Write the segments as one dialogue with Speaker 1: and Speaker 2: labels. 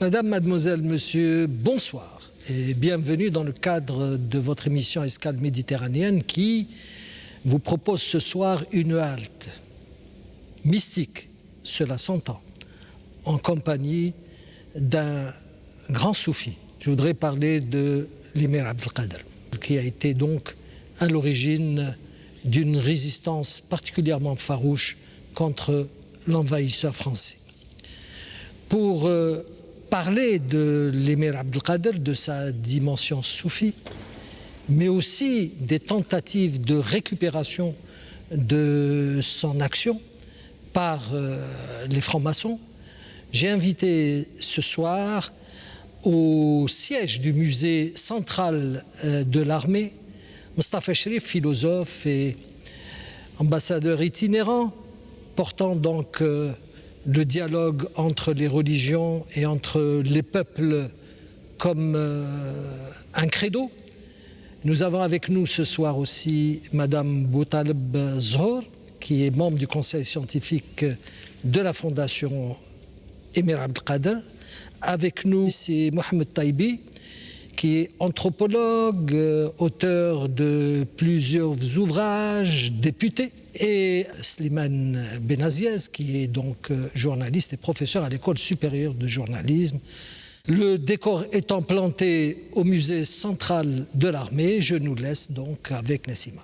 Speaker 1: Madame, mademoiselle, monsieur, bonsoir et bienvenue dans le cadre de votre émission Escale méditerranéenne qui vous propose ce soir une halte mystique, cela s'entend, en compagnie d'un grand soufi. Je voudrais parler de l'émir Abdelkader, qui a été donc à l'origine d'une résistance particulièrement farouche contre l'envahisseur français. Pour parler de l'émir Abdelkader, de sa dimension soufie, mais aussi des tentatives de récupération de son action par les francs-maçons, j'ai invité ce soir au siège du musée central de l'armée Mostafa Cherif, philosophe et ambassadeur itinérant, portant donc le dialogue entre les religions et entre les peuples comme un credo. Nous avons avec nous ce soir aussi Madame Boutaleb Zohor, qui est membre du conseil scientifique de la Fondation Émir Abdelkader. Avec nous, c'est Mohamed Taibi, qui est anthropologue, auteur de plusieurs ouvrages, député, et Slimane Benaziez, qui est donc journaliste et professeur à l'École supérieure de journalisme. Le décor étant planté au musée central de l'armée, je nous laisse donc avec Nassima.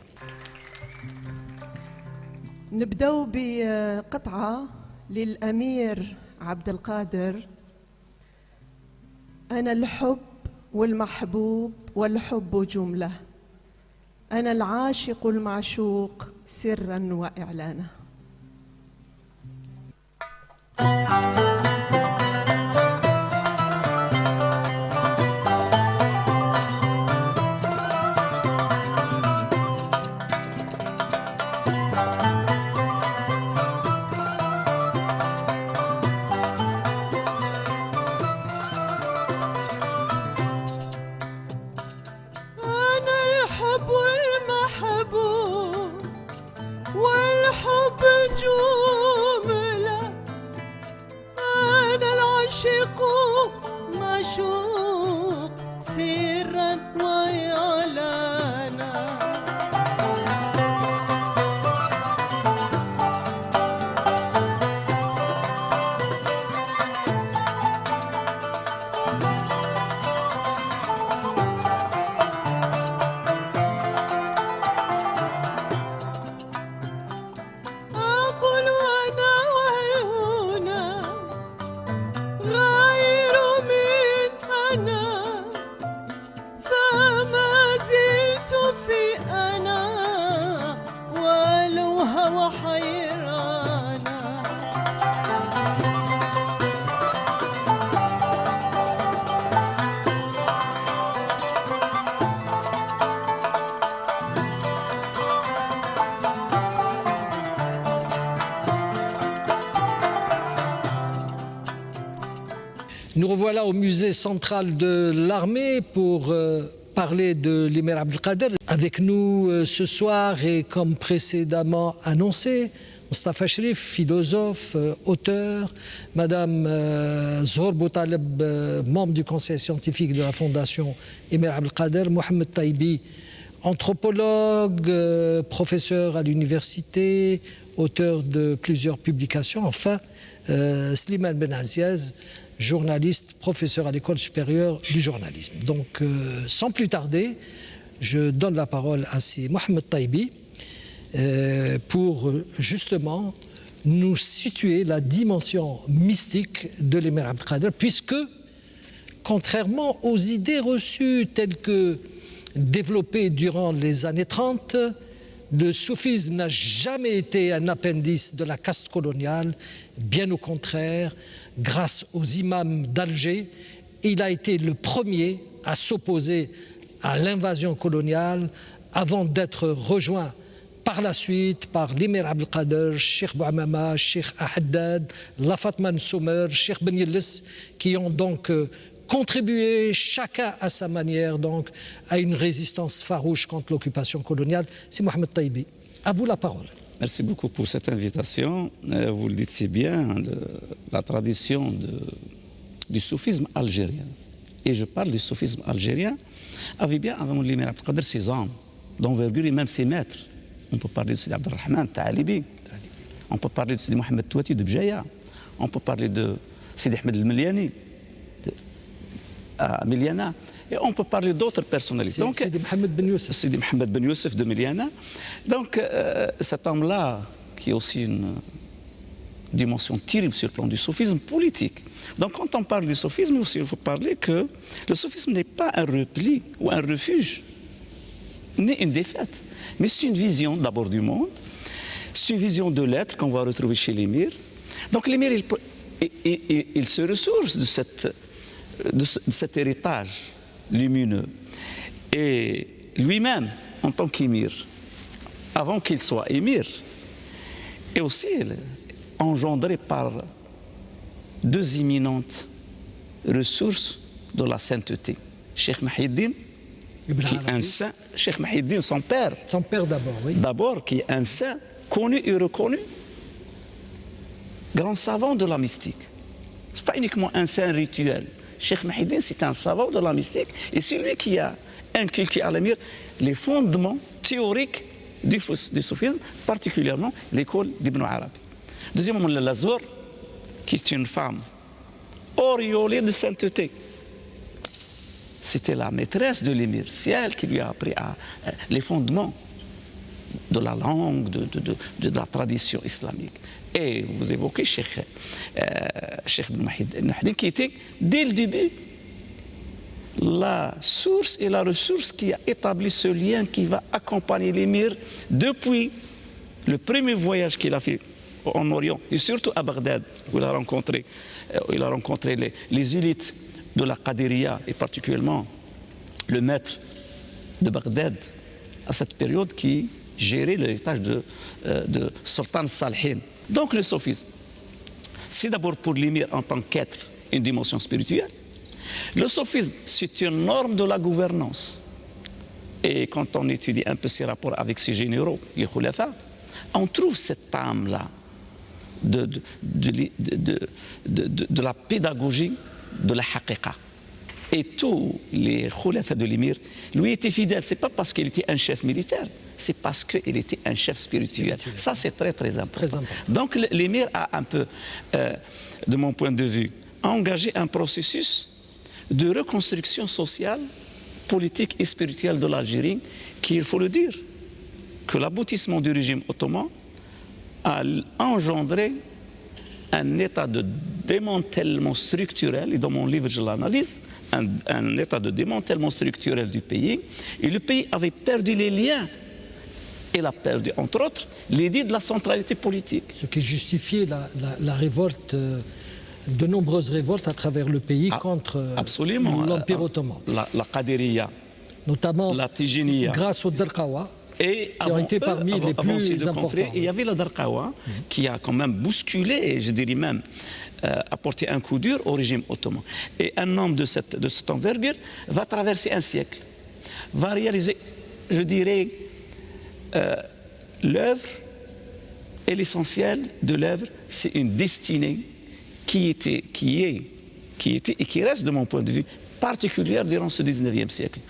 Speaker 2: نبدأ بقطعة للأمير عبد القادر. أنا الحب والمحبوب والحب جملة، أنا العاشق المعشوق سرا وإعلانا.
Speaker 1: Nous revoilà au musée central de l'armée pour parler de l'émir Abdelkader. Avec nous ce soir et comme précédemment annoncé, Mostafa Cherif, philosophe, auteur, Madame Zohor Boutaleb, membre du conseil scientifique de la Fondation Émir Abdelkader, Mohamed Taibi, anthropologue, professeur à l'université, auteur de plusieurs publications, enfin Slimane Benaziez, journaliste, professeur à l'École supérieure du journalisme. Donc, sans plus tarder, je donne la parole à Mohamed Taibi pour justement nous situer la dimension mystique de l'émir Abdelkader, puisque, contrairement aux idées reçues telles que développées durant les années 30, le soufisme n'a jamais été un appendice de la caste coloniale, bien au contraire. Grâce aux imams d'Alger, il a été le premier à s'opposer à l'invasion coloniale avant d'être rejoint par la suite par l'émir Abdelkader, Cheikh Bouamama, Cheikh Ahaddad, Lafatman Soumer, Cheikh Ben Yillis, qui ont donc contribué chacun à sa manière donc à une résistance farouche contre l'occupation coloniale. C'est Mohamed Taibi. À vous la parole.
Speaker 3: Merci beaucoup pour cette invitation. Vous le dites si bien, la tradition du soufisme algérien, et je parle du soufisme algérien, avait bien avant l'émir Abdelkader ses hommes d'envergure et même ses maîtres. On peut parler de Sidi Abdelrahman Talibi, on peut parler de Sidi Mohamed Touati de Bjaya, on peut parler de Sidi Ahmed El-Meliani à Miliana, et on peut parler d'autres personnalités. Donc,
Speaker 1: Sidi Mohamed Ben Youssef.
Speaker 3: Sidi Mohamed Ben Youssef de Miliana. Donc, cet homme-là, qui a aussi une dimension terrible sur le plan du soufisme politique. Donc, quand on parle du soufisme, aussi, il faut parler que le soufisme n'est pas un repli ou un refuge, ni une défaite, mais c'est une vision d'abord du monde, c'est une vision de l'être qu'on va retrouver chez l'émir. Donc, l'émir, il se ressource de cet héritage lumineux. Et lui-même, en tant qu'émir, avant qu'il soit émir, est aussi engendré par deux imminentes ressources de la sainteté. Cheikh Mahiddin, qui est un saint, Cheikh Mahiddin, son père.
Speaker 1: Son père d'abord, oui.
Speaker 3: D'abord, qui est un saint connu et reconnu, grand savant de la mystique. Ce n'est pas uniquement un saint rituel. Cheikh Mahiddin, c'est un savant de la mystique et c'est lui qui a inculqué à l'émir les fondements théoriques du soufisme, particulièrement l'école d'Ibn Arabi. Deuxièmement, Lazour, qui est une femme auréolée de sainteté. C'était la maîtresse de l'émir, c'est elle qui lui a appris les fondements de la langue, de la tradition islamique. Et vous évoquez Cheikh Ibn Mahiddin, qui était, dès le début, la source et la ressource qui a établi ce lien qui va accompagner l'émir depuis le premier voyage qu'il a fait en Orient, et surtout à Bagdad, où il a rencontré les élites de la Qadiriya, et particulièrement le maître de Bagdad, à cette période qui gérait l'héritage de Sultan Salihin. Donc le soufisme, c'est d'abord pour l'émir en tant qu'être une dimension spirituelle. Le soufisme, c'est une norme de la gouvernance. Et quand on étudie un peu ses rapports avec ses généraux, les khulafa, on trouve cette âme-là de la pédagogie de la haqiqa. Et tous les khulafa de l'émir lui étaient fidèles. Ce n'est pas parce qu'il était un chef militaire, c'est parce qu'il était un chef spirituel. Ça, c'est très, très important. Donc, l'émir a un peu, de mon point de vue, engagé un processus de reconstruction sociale, politique et spirituelle de l'Algérie, qui, il faut le dire, que l'aboutissement du régime ottoman a engendré un état de démantèlement structurel, et dans mon livre je l'analyse, un état de démantèlement structurel du pays, et le pays avait perdu les liens. Il a perdu, entre autres, l'idée de la centralité politique.
Speaker 1: Ce qui justifiait la révolte, de nombreuses révoltes à travers le pays contre l'Empire ottoman.
Speaker 3: La Qadiriya,
Speaker 1: notamment
Speaker 3: la Tijiniya,
Speaker 1: grâce au Darqawa, qui ont été parmi les plus importants.
Speaker 3: Il y avait le Darqawa qui a quand même bousculé, et je dirais même apporté un coup dur au régime ottoman. Et un homme de cette envergure va traverser un siècle, va réaliser, je dirais, l'œuvre et l'essentiel de l'œuvre, c'est une destinée qui était et qui reste, de mon point de vue, particulière durant ce 19e siècle.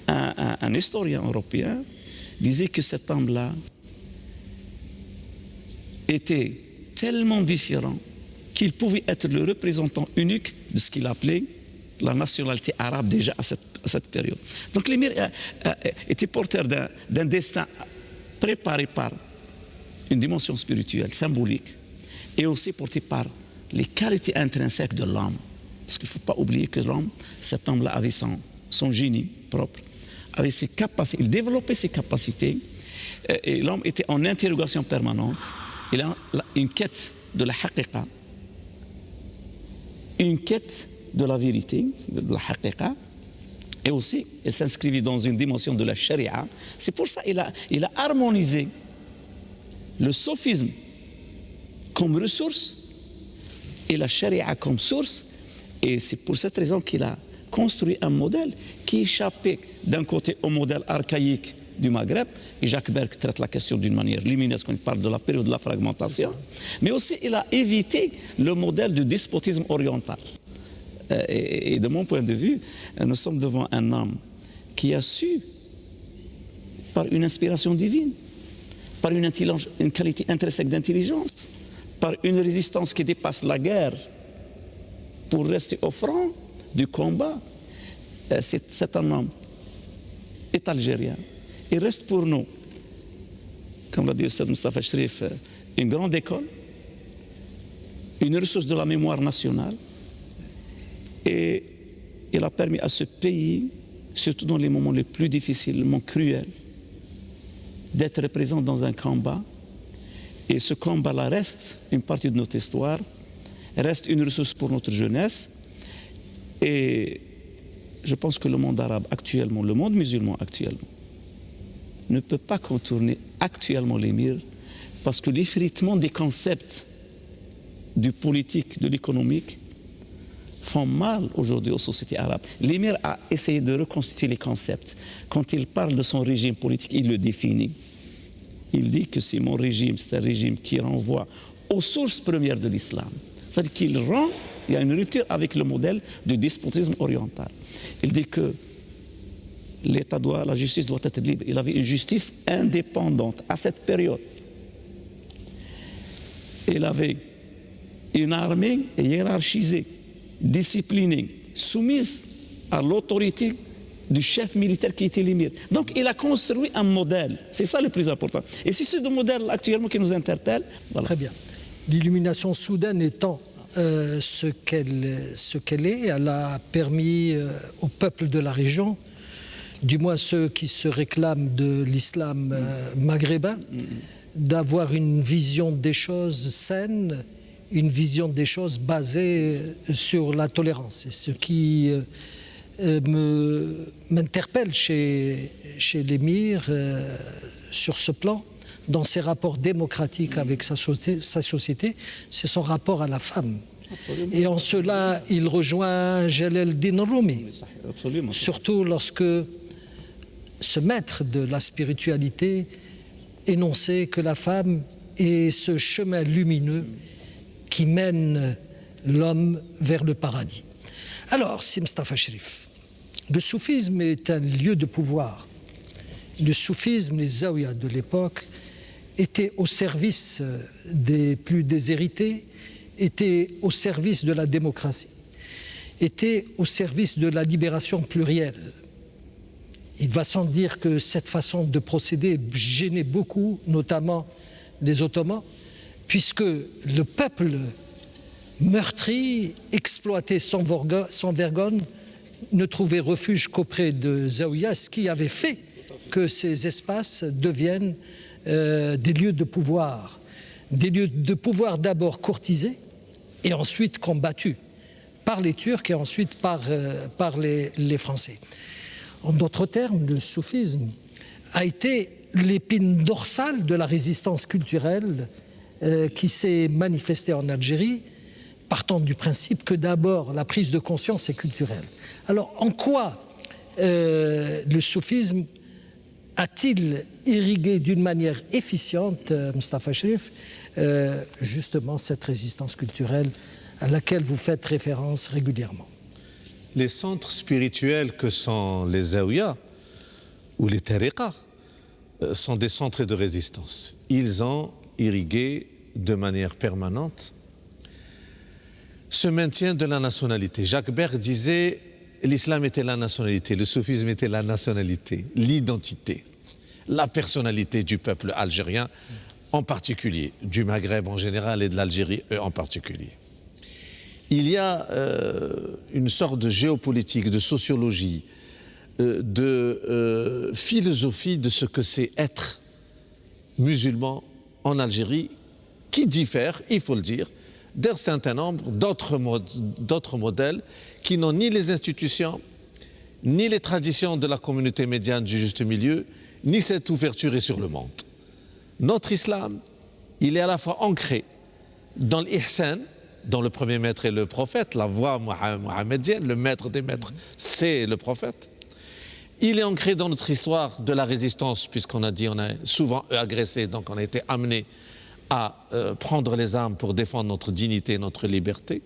Speaker 3: Un historien européen disait que cet homme-là était tellement différent qu'il pouvait être le représentant unique de ce qu'il appelait la nationalité arabe déjà à cette période. Donc l'émir était porteur d'un destin préparé par une dimension spirituelle, symbolique, et aussi porté par les qualités intrinsèques de l'homme. Parce qu'il ne faut pas oublier que l'homme, cet homme-là avait son génie propre, avait ses capacités, il développait ses capacités, et l'homme était en interrogation permanente. Il a une quête de la haqiqa, une quête de la vérité, de la haqiqa, et aussi, il s'inscrivait dans une dimension de la sharia. C'est pour ça qu'il a harmonisé le sophisme comme ressource et la sharia comme source. Et c'est pour cette raison qu'il a construit un modèle qui échappait d'un côté au modèle archaïque du Maghreb, et Jacques Berg traite la question d'une manière lumineuse quand il parle de la période de la fragmentation, mais aussi il a évité le modèle du despotisme oriental. Et de mon point de vue, nous sommes devant un homme qui a su, par une inspiration divine, par une qualité intrinsèque d'intelligence, par une résistance qui dépasse la guerre, pour rester au front du combat. C'est un homme, est algérien. Il reste pour nous, comme l'a dit Ustad Mustafa Cherif, une grande école, une ressource de la mémoire nationale, et il a permis à ce pays, surtout dans les moments les plus difficiles, les moments cruels, d'être présent dans un combat. Et ce combat-là reste une partie de notre histoire, reste une ressource pour notre jeunesse. Et je pense que le monde arabe actuellement, le monde musulman actuellement, ne peut pas contourner actuellement les murs, parce que l'effritement des concepts du politique, de l'économique, font mal aujourd'hui aux sociétés arabes. L'émir a essayé de reconstituer les concepts. Quand il parle de son régime politique, il le définit. Il dit que c'est mon régime, c'est un régime qui renvoie aux sources premières de l'islam. C'est-à-dire qu'il rend, il y a une rupture avec le modèle du despotisme oriental. Il dit que l'État la justice doit être libre. Il avait une justice indépendante à cette période. Il avait une armée hiérarchisée, disciplinée, soumise à l'autorité du chef militaire qui était l'émir. Donc il a construit un modèle. C'est ça le plus important. Et c'est ce modèle actuellement qui nous interpelle.
Speaker 1: Voilà. Très bien. L'illumination soudaine étant ce qu'elle est, elle a permis au peuple de la région, du moins ceux qui se réclament de l'islam maghrébin, d'avoir une vision des choses saines, une vision des choses basée sur la tolérance. C'est ce qui m'interpelle chez l'émir sur ce plan, dans ses rapports démocratiques avec sa société, c'est son rapport à la femme. Absolument. Et en cela, il rejoint Jalaluddin Rumi, surtout lorsque ce maître de la spiritualité énonçait que la femme est ce chemin lumineux qui mène l'homme vers le paradis. Alors, si Mustafa Cherif, le soufisme est un lieu de pouvoir. Le soufisme, les zawiyas de l'époque, étaient au service des plus déshérités, étaient au service de la démocratie, étaient au service de la libération plurielle. Il va sans dire que cette façon de procéder gênait beaucoup, notamment les Ottomans, puisque le peuple meurtri, exploité sans vergogne, ne trouvait refuge qu'auprès de zawiyas, ce qui avait fait que ces espaces deviennent des lieux de pouvoir d'abord courtisés et ensuite combattus par les Turcs et ensuite par les Français. En d'autres termes, le soufisme a été l'épine dorsale de la résistance culturelle qui s'est manifestée en Algérie, partant du principe que d'abord la prise de conscience est culturelle. Alors en quoi le soufisme a-t-il irrigué d'une manière efficiente, Mustafa Cherif, justement cette résistance culturelle à laquelle vous faites référence régulièrement?
Speaker 4: Les centres spirituels que sont les zawiyas ou les tariqas sont des centres de résistance. Ils ont irrigué de manière permanente ce maintien de la nationalité. Jacques Behr disait l'islam était la nationalité, le soufisme était la nationalité, l'identité, la personnalité du peuple algérien en particulier, du Maghreb en général et de l'Algérie en particulier. Il y a une sorte de géopolitique, de sociologie, de philosophie de ce que c'est être musulman en Algérie qui diffère, il faut le dire, d'un certain nombre d'autres modèles qui n'ont ni les institutions, ni les traditions de la communauté médiane du juste milieu, ni cette ouverture sur le monde. Notre islam, il est à la fois ancré dans l'ihsan, dont le premier maître est le prophète, la voie mohammedienne, le maître des maîtres, c'est le prophète. Il est ancré dans notre histoire de la résistance, puisqu'on a dit on a souvent agressé, donc on a été amené à prendre les armes pour défendre notre dignité, notre liberté.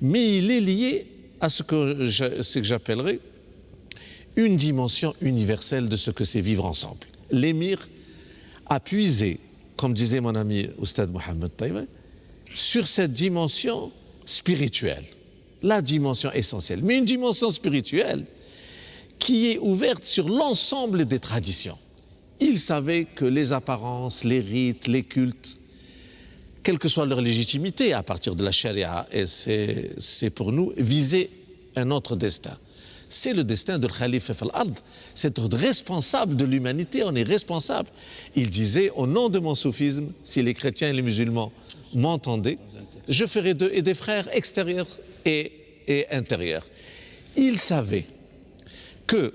Speaker 4: Mais il est lié à ce que j'appellerais une dimension universelle de ce que c'est vivre ensemble. L'émir a puisé, comme disait mon ami Oustad Mohamed Taïba, sur cette dimension spirituelle, la dimension essentielle, mais une dimension spirituelle qui est ouverte sur l'ensemble des traditions. Il savait que les apparences, les rites, les cultes, quelle que soit leur légitimité à partir de la charia, et c'est pour nous viser un autre destin. C'est le destin de l'Khalifa al-Ard, c'est être responsable de l'humanité, on est responsable. Il disait, au nom de mon soufisme, si les chrétiens et les musulmans m'entendaient, je ferai d'eux et des frères extérieurs et intérieurs. Il savait que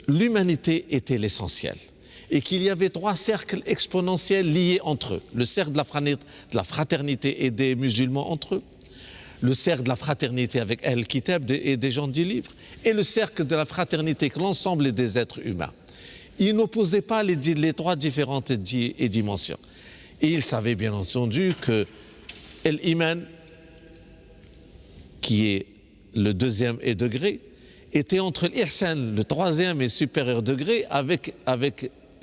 Speaker 4: l'humanité était l'essentiel et qu'il y avait 3 cercles exponentiels liés entre eux. Le cercle de la fraternité et des musulmans entre eux, le cercle de la fraternité avec Al-Kitab et des gens du livre, et le cercle de la fraternité avec l'ensemble des êtres humains. Il n'opposait pas les 3 différentes dimensions. Et il savait bien entendu que l'iman, qui est le 2e degré, était entre l'ihsan, le 3e et supérieur degré,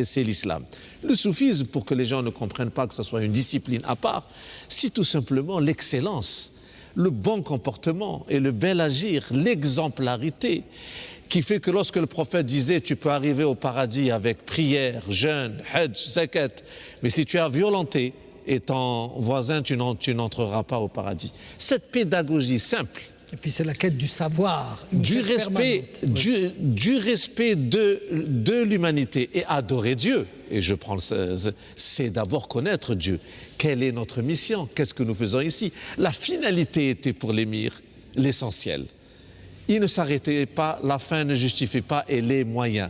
Speaker 4: c'est l'islam. Le soufisme, pour que les gens ne comprennent pas que ce soit une discipline à part, c'est tout simplement l'excellence, le bon comportement et le bel agir, l'exemplarité, qui fait que lorsque le prophète disait tu peux arriver au paradis avec prière, jeûne, hajj, zakat, mais si tu as violenté et ton voisin, tu n'entreras pas au paradis. Cette pédagogie simple,
Speaker 1: et puis c'est la quête du savoir,
Speaker 4: du respect de l'humanité et adorer Dieu. Et c'est d'abord connaître Dieu. Quelle est notre mission? Qu'est-ce que nous faisons ici? La finalité était pour l'émir l'essentiel. Il ne s'arrêtait pas, la fin ne justifie pas et les moyens.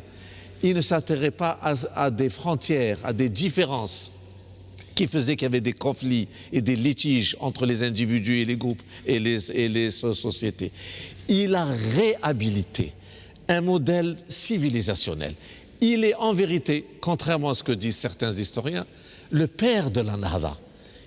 Speaker 4: Il ne s'atterrait pas à des frontières, à des différences qui faisaient qu'il y avait des conflits et des litiges entre les individus et les groupes et les sociétés. Il a réhabilité un modèle civilisationnel. Il est en vérité, contrairement à ce que disent certains historiens, le père de la Nahda.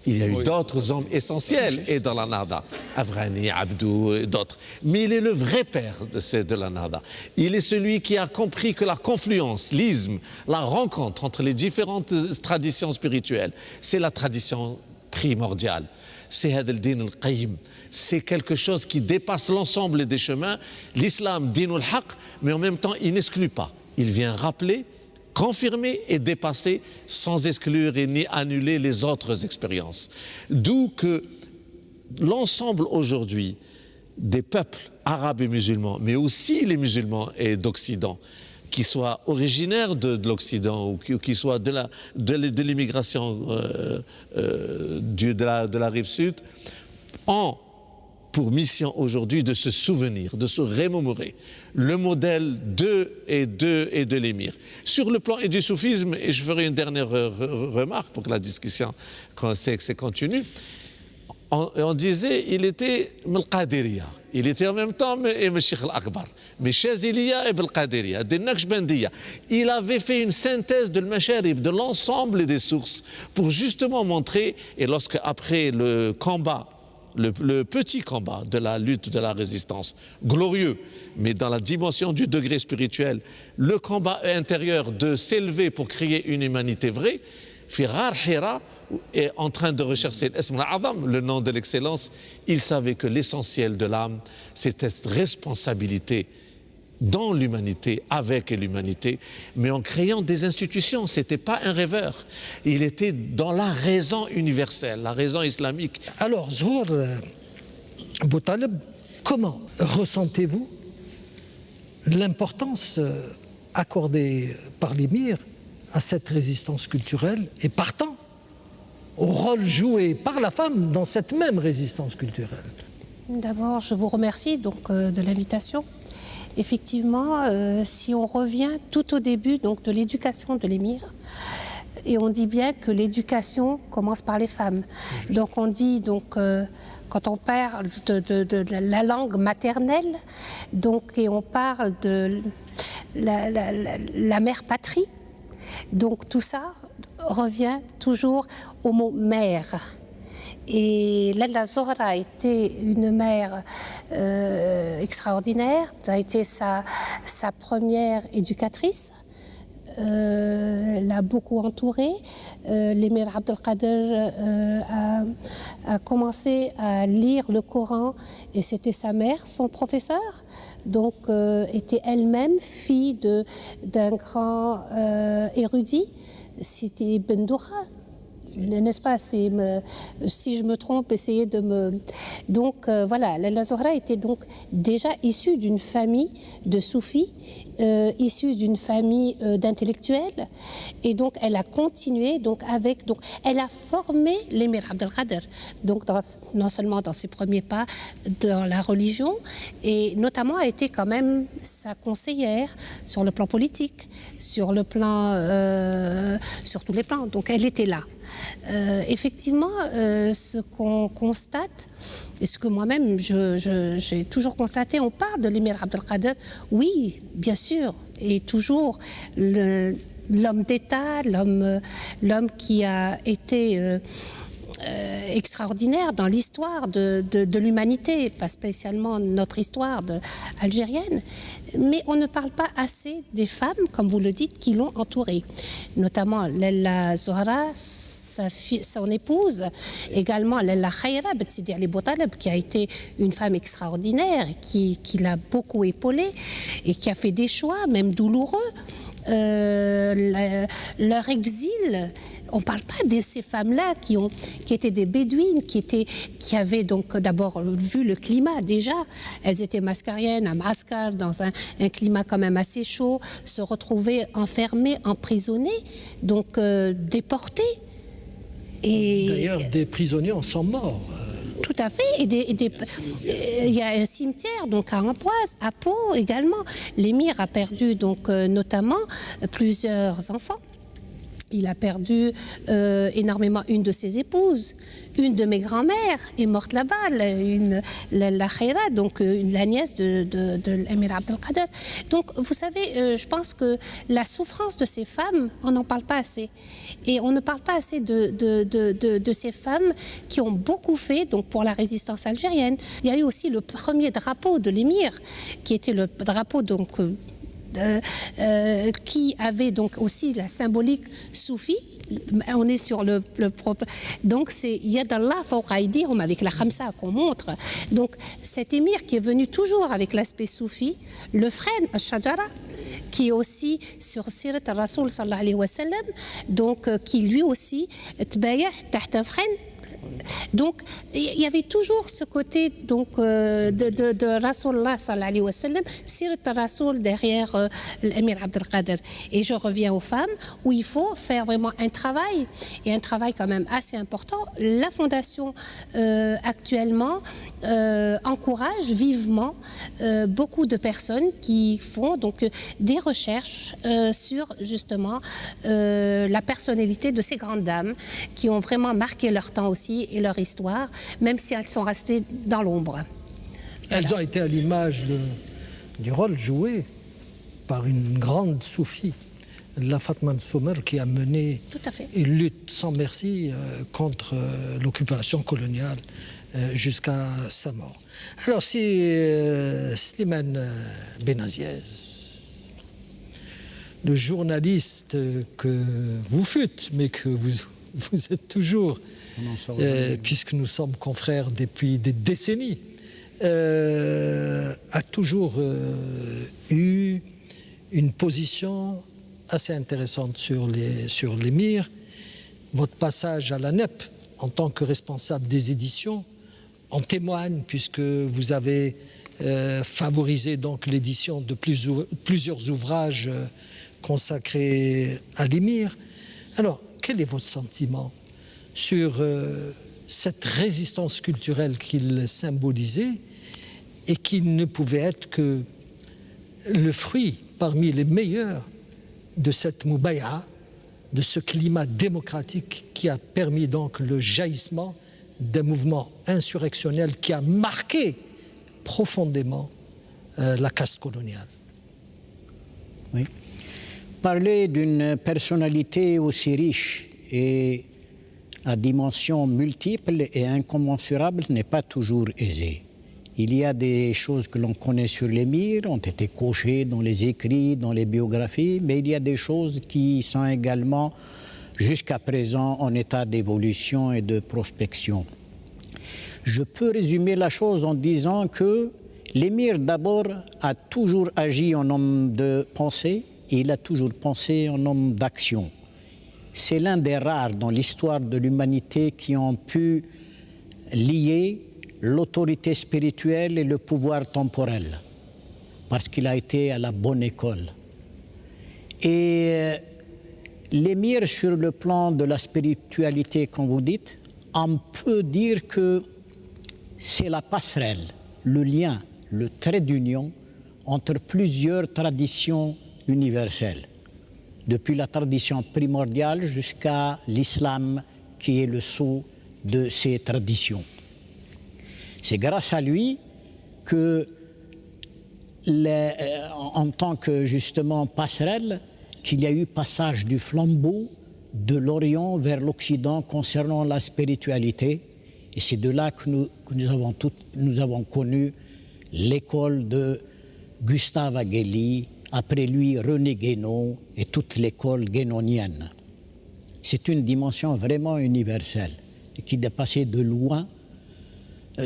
Speaker 4: Il y a eu d'autres hommes essentiels et dans la Nahda, Avrani, Abdou et d'autres. Mais il est le vrai père de la Nahda. Il est celui qui a compris que la confluence, l'isme, la rencontre entre les différentes traditions spirituelles, c'est la tradition primordiale. C'est Had al-Din al-Qayyim. C'est quelque chose qui dépasse l'ensemble des chemins. L'islam, Din al-Haq, mais en même temps, il n'exclut pas. Il vient rappeler, confirmer et dépasser sans exclure et ni annuler les autres expériences. D'où que l'ensemble aujourd'hui des peuples arabes et musulmans, mais aussi les musulmans et d'Occident, qui soient originaires de l'Occident ou qui soient de l'immigration de la rive sud, ont pour mission aujourd'hui de se souvenir, de se remémorer le modèle de l'émir. Sur le plan du soufisme, et je ferai une dernière remarque pour que la discussion continue, on disait il était Qadiriya, il était en même temps Cheikh al-Akbar, mais Chaziliya et Qadiriya, des Naqshbandiya. Il avait fait une synthèse de l'Masharib, de l'ensemble des sources, pour justement montrer, et lorsque après le combat, le petit combat de la lutte de la résistance, glorieux, mais dans la dimension du degré spirituel, le combat intérieur de s'élever pour créer une humanité vraie, Firar Hira est en train de rechercher le nom de l'excellence. Il savait que l'essentiel de l'âme, c'était cette responsabilité dans l'humanité, avec l'humanité, mais en créant des institutions. Ce n'était pas un rêveur. Il était dans la raison universelle, la raison islamique.
Speaker 1: Alors, Zhour Boutaleb, comment ressentez-vous l'importance accordée par l'émir à cette résistance culturelle et partant au rôle joué par la femme dans cette même résistance culturelle?
Speaker 5: D'abord, je vous remercie de l'invitation. Effectivement, si on revient tout au début de l'éducation de l'émir, et on dit bien que l'éducation commence par les femmes. Donc on dit quand on parle de la langue maternelle, et on parle de la mère patrie, donc tout ça revient toujours au mot mère. Et Lalla Zohra était une mère extraordinaire. Ça a été sa première éducatrice. L'a beaucoup entourée. L'émir Abdelkader a commencé à lire le Coran et c'était sa mère, son professeur. Donc était elle-même fille d'un grand érudit, Sidi Ibn Doura. N'est-ce pas? Si je me trompe, essayez de me... Donc voilà, Lalla Zohra était donc déjà issue d'une famille de soufis, issue d'une famille d'intellectuels, et donc elle a continué donc elle a formé l'émir Abdelkader, donc non seulement dans ses premiers pas dans la religion, et notamment a été quand même sa conseillère sur le plan politique, sur le plan, sur tous les plans. Donc elle était là. Effectivement, ce qu'on constate, et ce que moi-même j'ai toujours constaté, on parle de l'émir Abdelkader, oui, bien sûr, et toujours l'homme d'État, l'homme qui a été extraordinaire dans l'histoire de l'humanité, pas spécialement notre histoire algérienne, mais on ne parle pas assez des femmes, comme vous le dites, qui l'ont entourée, notamment Lalla Zohra, son épouse, également Lalla Khaira bint Sidi Ali Boutaleb, qui a été une femme extraordinaire, qui l'a beaucoup épaulée et qui a fait des choix, même douloureux. Leur exil, on ne parle pas de ces femmes-là qui étaient des bédouines, qui avaient donc d'abord vu le climat déjà. Elles étaient mascariennes, à Mascar, dans un climat quand même assez chaud, se retrouver enfermées, emprisonnées, donc déportées.
Speaker 1: D'ailleurs, des prisonniers en sont morts.
Speaker 5: Tout à fait. Il y a un cimetière donc à Ampoise, à Pau également. L'émir a perdu donc notamment plusieurs enfants. Il a perdu énormément une de ses épouses. Une de mes grands-mères est morte là-bas, la Khaira, donc la nièce de l'émir Abdelkader. Donc vous savez, je pense que la souffrance de ces femmes, on n'en parle pas assez. Et on ne parle pas assez de ces femmes qui ont beaucoup fait donc, pour la résistance algérienne. Il y a eu aussi le premier drapeau de l'émir, qui était le drapeau donc, qui avait donc aussi la symbolique soufie. On est sur le propre. Donc c'est Yadallah fawqa aydihum avec la khamsa qu'on montre. Donc cet émir qui est venu toujours avec l'aspect soufi, le frêne al-Shajara, qui est aussi sur Sirat al-Rasoul sallallahu alayhi wa sallam, donc qui lui aussi tbayah tahta un frêne. Donc il y avait toujours ce côté donc de Rasulullah sallallahu alayhi wa sallam, Sirat al-Rasoul derrière l'émir Abdelkader. Et je reviens aux femmes où il faut faire vraiment un travail, et un travail quand même assez important. La fondation actuellement encourage vivement beaucoup de personnes qui font donc des recherches sur justement la personnalité de ces grandes dames qui ont vraiment marqué leur temps aussi et leur histoire, même si elles sont restées dans l'ombre.
Speaker 1: Elles
Speaker 5: Voilà.
Speaker 1: ont été à l'image du rôle joué par une grande soufie, la Fatma Soumer, qui a mené
Speaker 5: Tout à fait.
Speaker 1: une lutte sans merci contre l'occupation coloniale jusqu'à sa mort. Alors si Slimane Benaziez, le journaliste que vous fûtes, mais que vous êtes toujours, puisque nous sommes confrères depuis des décennies, a toujours eu une position assez intéressante sur l'émir. Votre passage à la NEP en tant que responsable des éditions en témoigne, puisque vous avez favorisé donc l'édition de plusieurs ouvrages consacrés à l'émir. Alors, quel est votre sentiment sur cette résistance culturelle qu'il symbolisait et qui ne pouvait être que le fruit parmi les meilleurs de cette moubaïa, de ce climat démocratique qui a permis donc le jaillissement d'un mouvement insurrectionnel qui a marqué profondément la caste coloniale.
Speaker 6: Oui. Parler d'une personnalité aussi riche et à dimensions multiples et incommensurables n'est pas toujours aisé. Il y a des choses que l'on connaît sur l'émir, ont été cochées dans les écrits, dans les biographies, mais il y a des choses qui sont également, jusqu'à présent, en état d'évolution et de prospection. Je peux résumer la chose en disant que l'émir, d'abord, a toujours agi en homme de pensée et il a toujours pensé en homme d'action. C'est l'un des rares dans l'histoire de l'humanité qui ont pu lier l'autorité spirituelle et le pouvoir temporel, parce qu'il a été à la bonne école. Et l'émir, sur le plan de la spiritualité, comme vous dites, on peut dire que c'est la passerelle, le lien, le trait d'union entre plusieurs traditions universelles, depuis la tradition primordiale jusqu'à l'islam qui est le sceau de ces traditions. C'est grâce à lui que, en tant que justement passerelle, qu'il y a eu passage du flambeau de l'Orient vers l'Occident concernant la spiritualité. Et c'est de là que nous avons connu l'école de Gustave Agueli, après lui René Guénon et toute l'école guénonienne. C'est une dimension vraiment universelle et qui dépassait de loin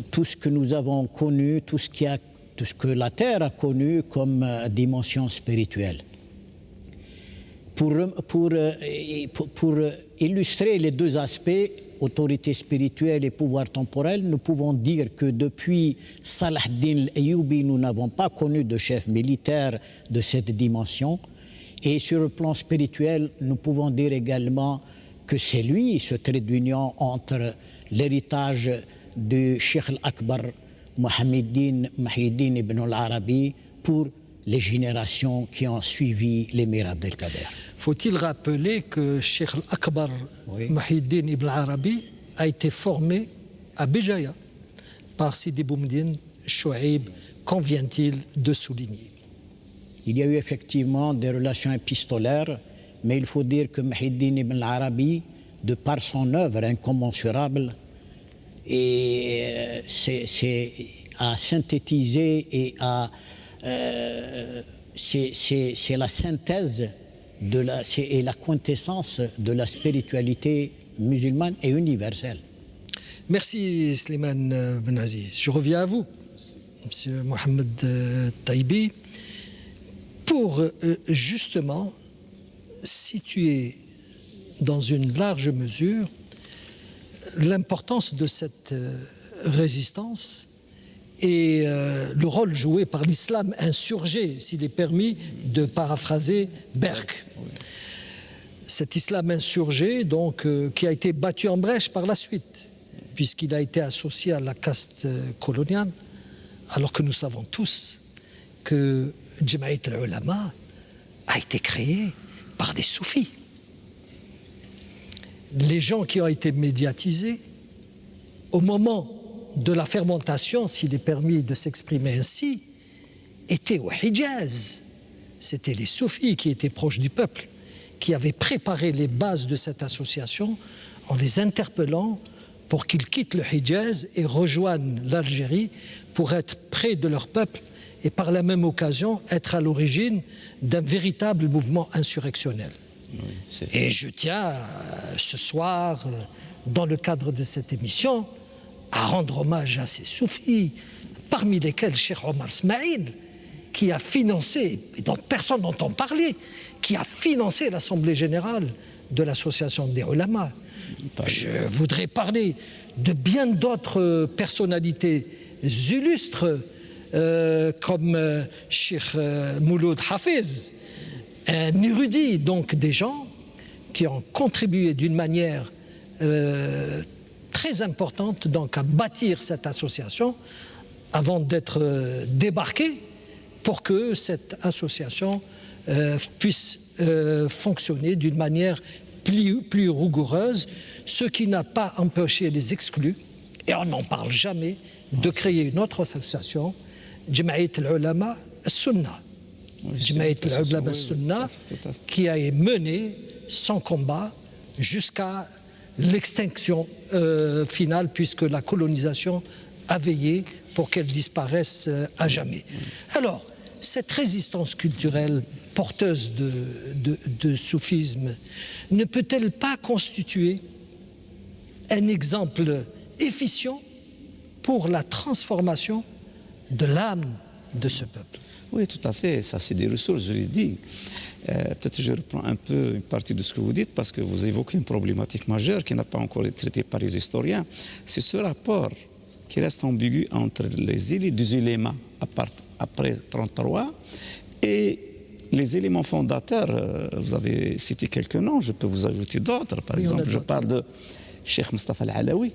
Speaker 6: tout ce que nous avons connu, tout ce que la Terre a connu comme dimension spirituelle. Pour illustrer les deux aspects, autorité spirituelle et pouvoir temporel, nous pouvons dire que depuis Salah ad-Din al-Ayyubi, nous n'avons pas connu de chef militaire de cette dimension. Et sur le plan spirituel, nous pouvons dire également que c'est lui, ce trait d'union entre l'héritage du Cheikh al-Akbar, Mohammeddin Mahidine ibn al-Arabi, pour les générations qui ont suivi l'émir Abdelkader.
Speaker 1: Faut-il rappeler que Cheikh al-Akbar, Mahidine ibn al-Arabi, a été formé à Béjaïa par Sidi Boumdine Chouaib, qu'en vient-il de souligner?
Speaker 6: Il y a eu effectivement des relations épistolaires, mais il faut dire que Mahidine ibn al-Arabi, de par son œuvre incommensurable, et à synthétiser et c'est la synthèse et la quintessence de la spiritualité musulmane et universelle.
Speaker 1: Merci Slimane Benaziz. Je reviens à vous, M. Mohamed Taïbi, pour justement situer dans une large mesure l'importance de cette résistance et le rôle joué par l'islam insurgé, s'il est permis de paraphraser Berg. Cet islam insurgé, donc, qui a été battu en brèche par la suite, puisqu'il a été associé à la caste coloniale, alors que nous savons tous que Jama'at al-Ulama a été créé par des soufis. Les gens qui ont été médiatisés, au moment de la fermentation, s'il est permis de s'exprimer ainsi, étaient au Hijaz. C'était les soufis qui étaient proches du peuple, qui avaient préparé les bases de cette association en les interpellant pour qu'ils quittent le Hijaz et rejoignent l'Algérie pour être près de leur peuple et par la même occasion être à l'origine d'un véritable mouvement insurrectionnel. Oui, et je tiens ce soir, dans le cadre de cette émission, à rendre hommage à ces soufis, parmi lesquels Cheikh Omar Smaïl, qui a financé, et dont personne n'entend parler, qui a financé l'Assemblée générale de l'Association des Ulama. Je voudrais parler de bien d'autres personnalités illustres, comme Cheikh Mouloud Hafez, un érudit, donc des gens qui ont contribué d'une manière très importante donc, à bâtir cette association avant d'être débarqués pour que cette association puisse fonctionner d'une manière plus rigoureuse, ce qui n'a pas empêché les exclus, et on n'en parle jamais, de créer une autre association, Jama'at al-Ulama al-Sunna. Jama'at al-Ulama al-Sunna, qui a mené son combat jusqu'à l'extinction finale, puisque la colonisation a veillé pour qu'elles disparaissent à jamais. Alors, cette résistance culturelle porteuse de soufisme ne peut-elle pas constituer un exemple efficient pour la transformation de l'âme de ce peuple?
Speaker 3: Oui, tout à fait. Ça, c'est des ressources, je l'ai dit. Peut-être je reprends un peu une partie de ce que vous dites parce que vous évoquez une problématique majeure qui n'a pas encore été traitée par les historiens. C'est ce rapport qui reste ambigu entre les élites des ulémas après 1933 et les éléments fondateurs. Vous avez cité quelques noms, je peux vous ajouter d'autres. Par exemple, je parle de Cheikh Mustafa Al-Alawi.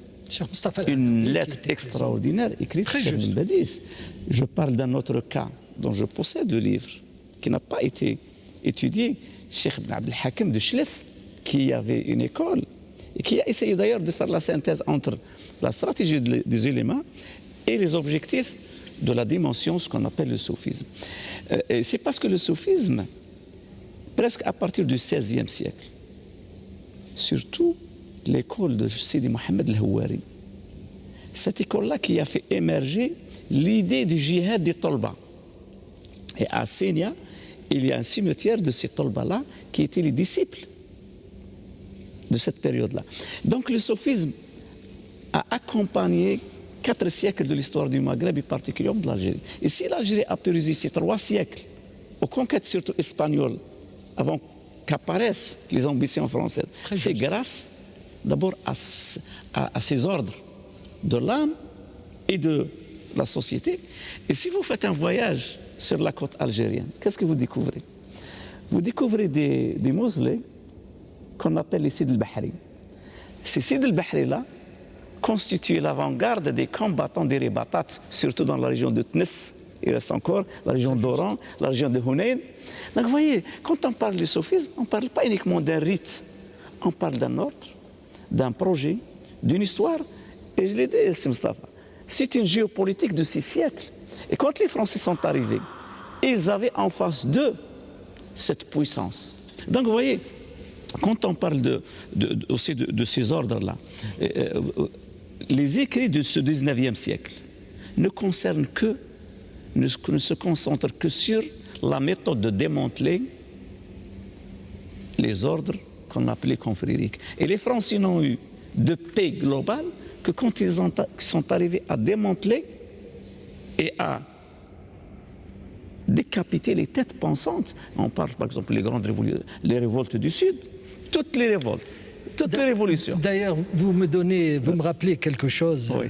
Speaker 3: Une lettre extraordinaire écrite par Cheikh Ibn Badis. Je parle d'un autre cas dont je possède le livre, qui n'a pas été étudié, Cheikh Ibn Abd al-Hakim de Chlef, qui avait une école et qui a essayé d'ailleurs de faire la synthèse entre la stratégie des éléments et les objectifs de la dimension, ce qu'on appelle le soufisme. C'est parce que le soufisme, presque à partir du XVIe siècle, surtout l'école de Sidi Mohamed al-Houari, cette école-là qui a fait émerger l'idée du djihad des Tolba. Et à Sénia, il y a un cimetière de ces Tolba-là qui étaient les disciples de cette période-là. Donc le soufisme a accompagné 4 siècles de l'histoire du Maghreb et particulièrement de l'Algérie. Et si l'Algérie a pu résister 3 siècles aux conquêtes surtout espagnoles avant qu'apparaissent les ambitions françaises, c'est grâce d'abord à ces ordres de l'âme et de la société. Et si vous faites un voyage sur la côte algérienne, qu'est-ce que vous découvrez? Vous découvrez des mausolées qu'on appelle les Sid el-Bahri. Ces Sid el-Bahri-là constituent l'avant-garde des combattants des Ribatat, surtout dans la région de Tnis, il reste encore, la région d'Oran, la région de Hunayn. Donc vous voyez, quand on parle du soufisme, on ne parle pas uniquement d'un rite, on parle d'un ordre, d'un projet, d'une histoire. Et je l'ai dit, Mustafa, c'est une géopolitique de 6 siècles. Et quand les Français sont arrivés, ils avaient en face d'eux cette puissance. Donc vous voyez, quand on parle aussi de ces ordres-là, les écrits de ce 19e siècle ne se concentrent que sur la méthode de démanteler les ordres qu'on appelait confrériques. Et les Français n'ont eu de paix globale que quand ils sont arrivés à démanteler et à décapiter les têtes pensantes. On parle par exemple les révoltes du Sud, toutes les révoltes, toutes les révolutions.
Speaker 1: D'ailleurs, vous me rappelez quelque chose,
Speaker 3: oui.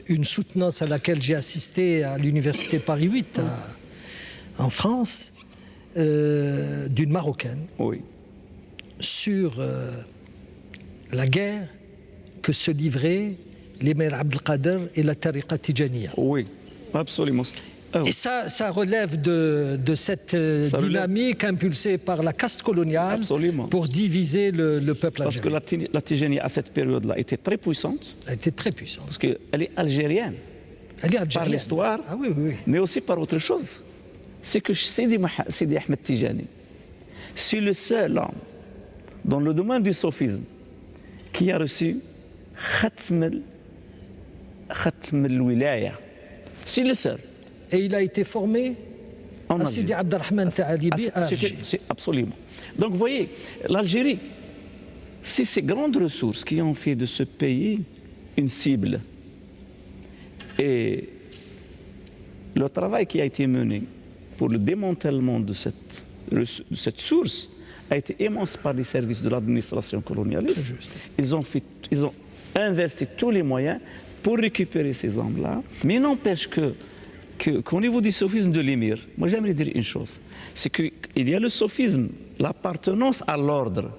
Speaker 1: Une soutenance à laquelle j'ai assisté à l'université Paris 8 en France, d'une Marocaine,
Speaker 3: oui.
Speaker 1: sur la guerre que se livraient l'émir Abdelkader et la tariqa Tijaniya.
Speaker 3: Oui, absolument.
Speaker 1: Oh. Et ça relève de cette dynamique impulsée par la caste coloniale.
Speaker 3: Absolument.
Speaker 1: Pour diviser le peuple algérien.
Speaker 3: Parce que la Tijaniya à cette période-là était très puissante.
Speaker 1: Elle était très puissante.
Speaker 3: Parce qu'elle est algérienne.
Speaker 1: Elle est algérienne.
Speaker 3: Par l'histoire,
Speaker 1: oui.
Speaker 3: Mais aussi par autre chose. C'est que Sidi Ahmed Tijani, c'est le seul homme dans le domaine du soufisme qui a reçu Khatm al-Wilaya. C'est le seul.
Speaker 1: Et il a été formé à Sidi Abdelrahman Taalibi à Alger.
Speaker 3: Absolument. Donc vous voyez, l'Algérie, c'est ces grandes ressources qui ont fait de ce pays une cible. Et le travail qui a été mené pour le démantèlement de cette source a été immense par les services de l'administration colonialiste. Ils ont investi tous les moyens pour récupérer ces hommes-là. Mais il n'empêche qu'au niveau du sophisme de l'émir, moi j'aimerais dire une chose, c'est qu'il y a le sophisme, l'appartenance à l'ordre.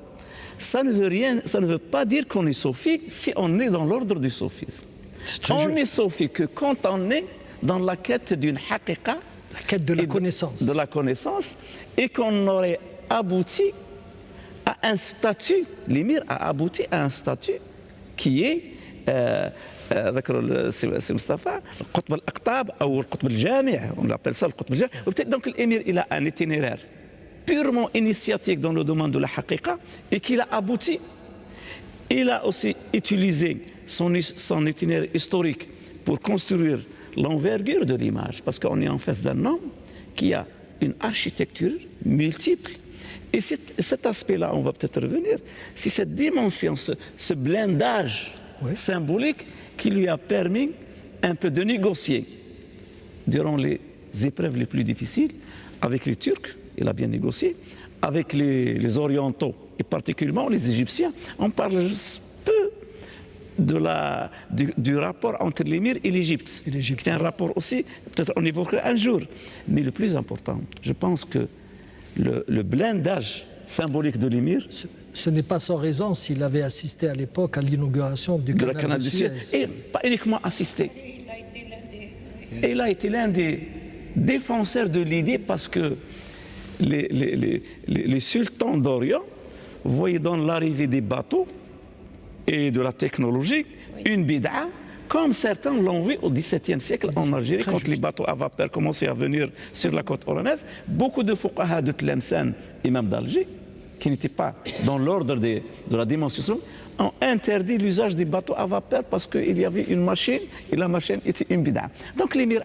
Speaker 3: Ça ne veut pas dire qu'on est sophique si on est dans l'ordre du sophisme. On est sophique que quand on est dans la quête d'une haqiqa,
Speaker 1: la quête de la connaissance.
Speaker 3: De la connaissance, et qu'on aurait abouti à un statut, l'émir a abouti à un statut qui est ذكر سي مصطفى القطب الاقطاب او القطب الجامع on appelle ça le قطب الجامع. Donc l'émir il a un itinéraire purement initiatique dans le domaine de la haqiqa et qu'il a abouti. Il a aussi utilisé son itinéraire historique pour construire l'envergure de l'image, parce qu'on est en face d'un homme qui a une architecture multiple. Et cet aspect-là, on va peut-être revenir, c'est cette dimension, ce blindage symbolique qui lui a permis un peu de négocier durant les épreuves les plus difficiles avec les Turcs, il a bien négocié, avec les Orientaux et particulièrement les Égyptiens. On parle peu du rapport entre l'émir et l'Égypte. C'est un rapport aussi, peut-être on évoquera un jour. Mais le plus important, je pense que le blindage symbolique de l'émir...
Speaker 1: Ce n'est pas sans raison s'il avait assisté à l'époque à l'inauguration du canal de Suez.
Speaker 3: Et pas uniquement assisté. Et il a été l'un des défenseurs de l'idée parce que les sultans d'Orient voyaient dans l'arrivée des bateaux et de la technologie une bid'a, comme certains l'ont vu au XVIIe siècle en Algérie, quand les bateaux à vapeur commençaient à venir sur la côte oranaise. Beaucoup de fuqaha de Tlemcen et même d'Alger, qui n'étaient pas dans l'ordre de la démonstration, ont interdit l'usage des bateaux à vapeur parce qu'il y avait une machine et la machine était une bid'a. Donc l'émir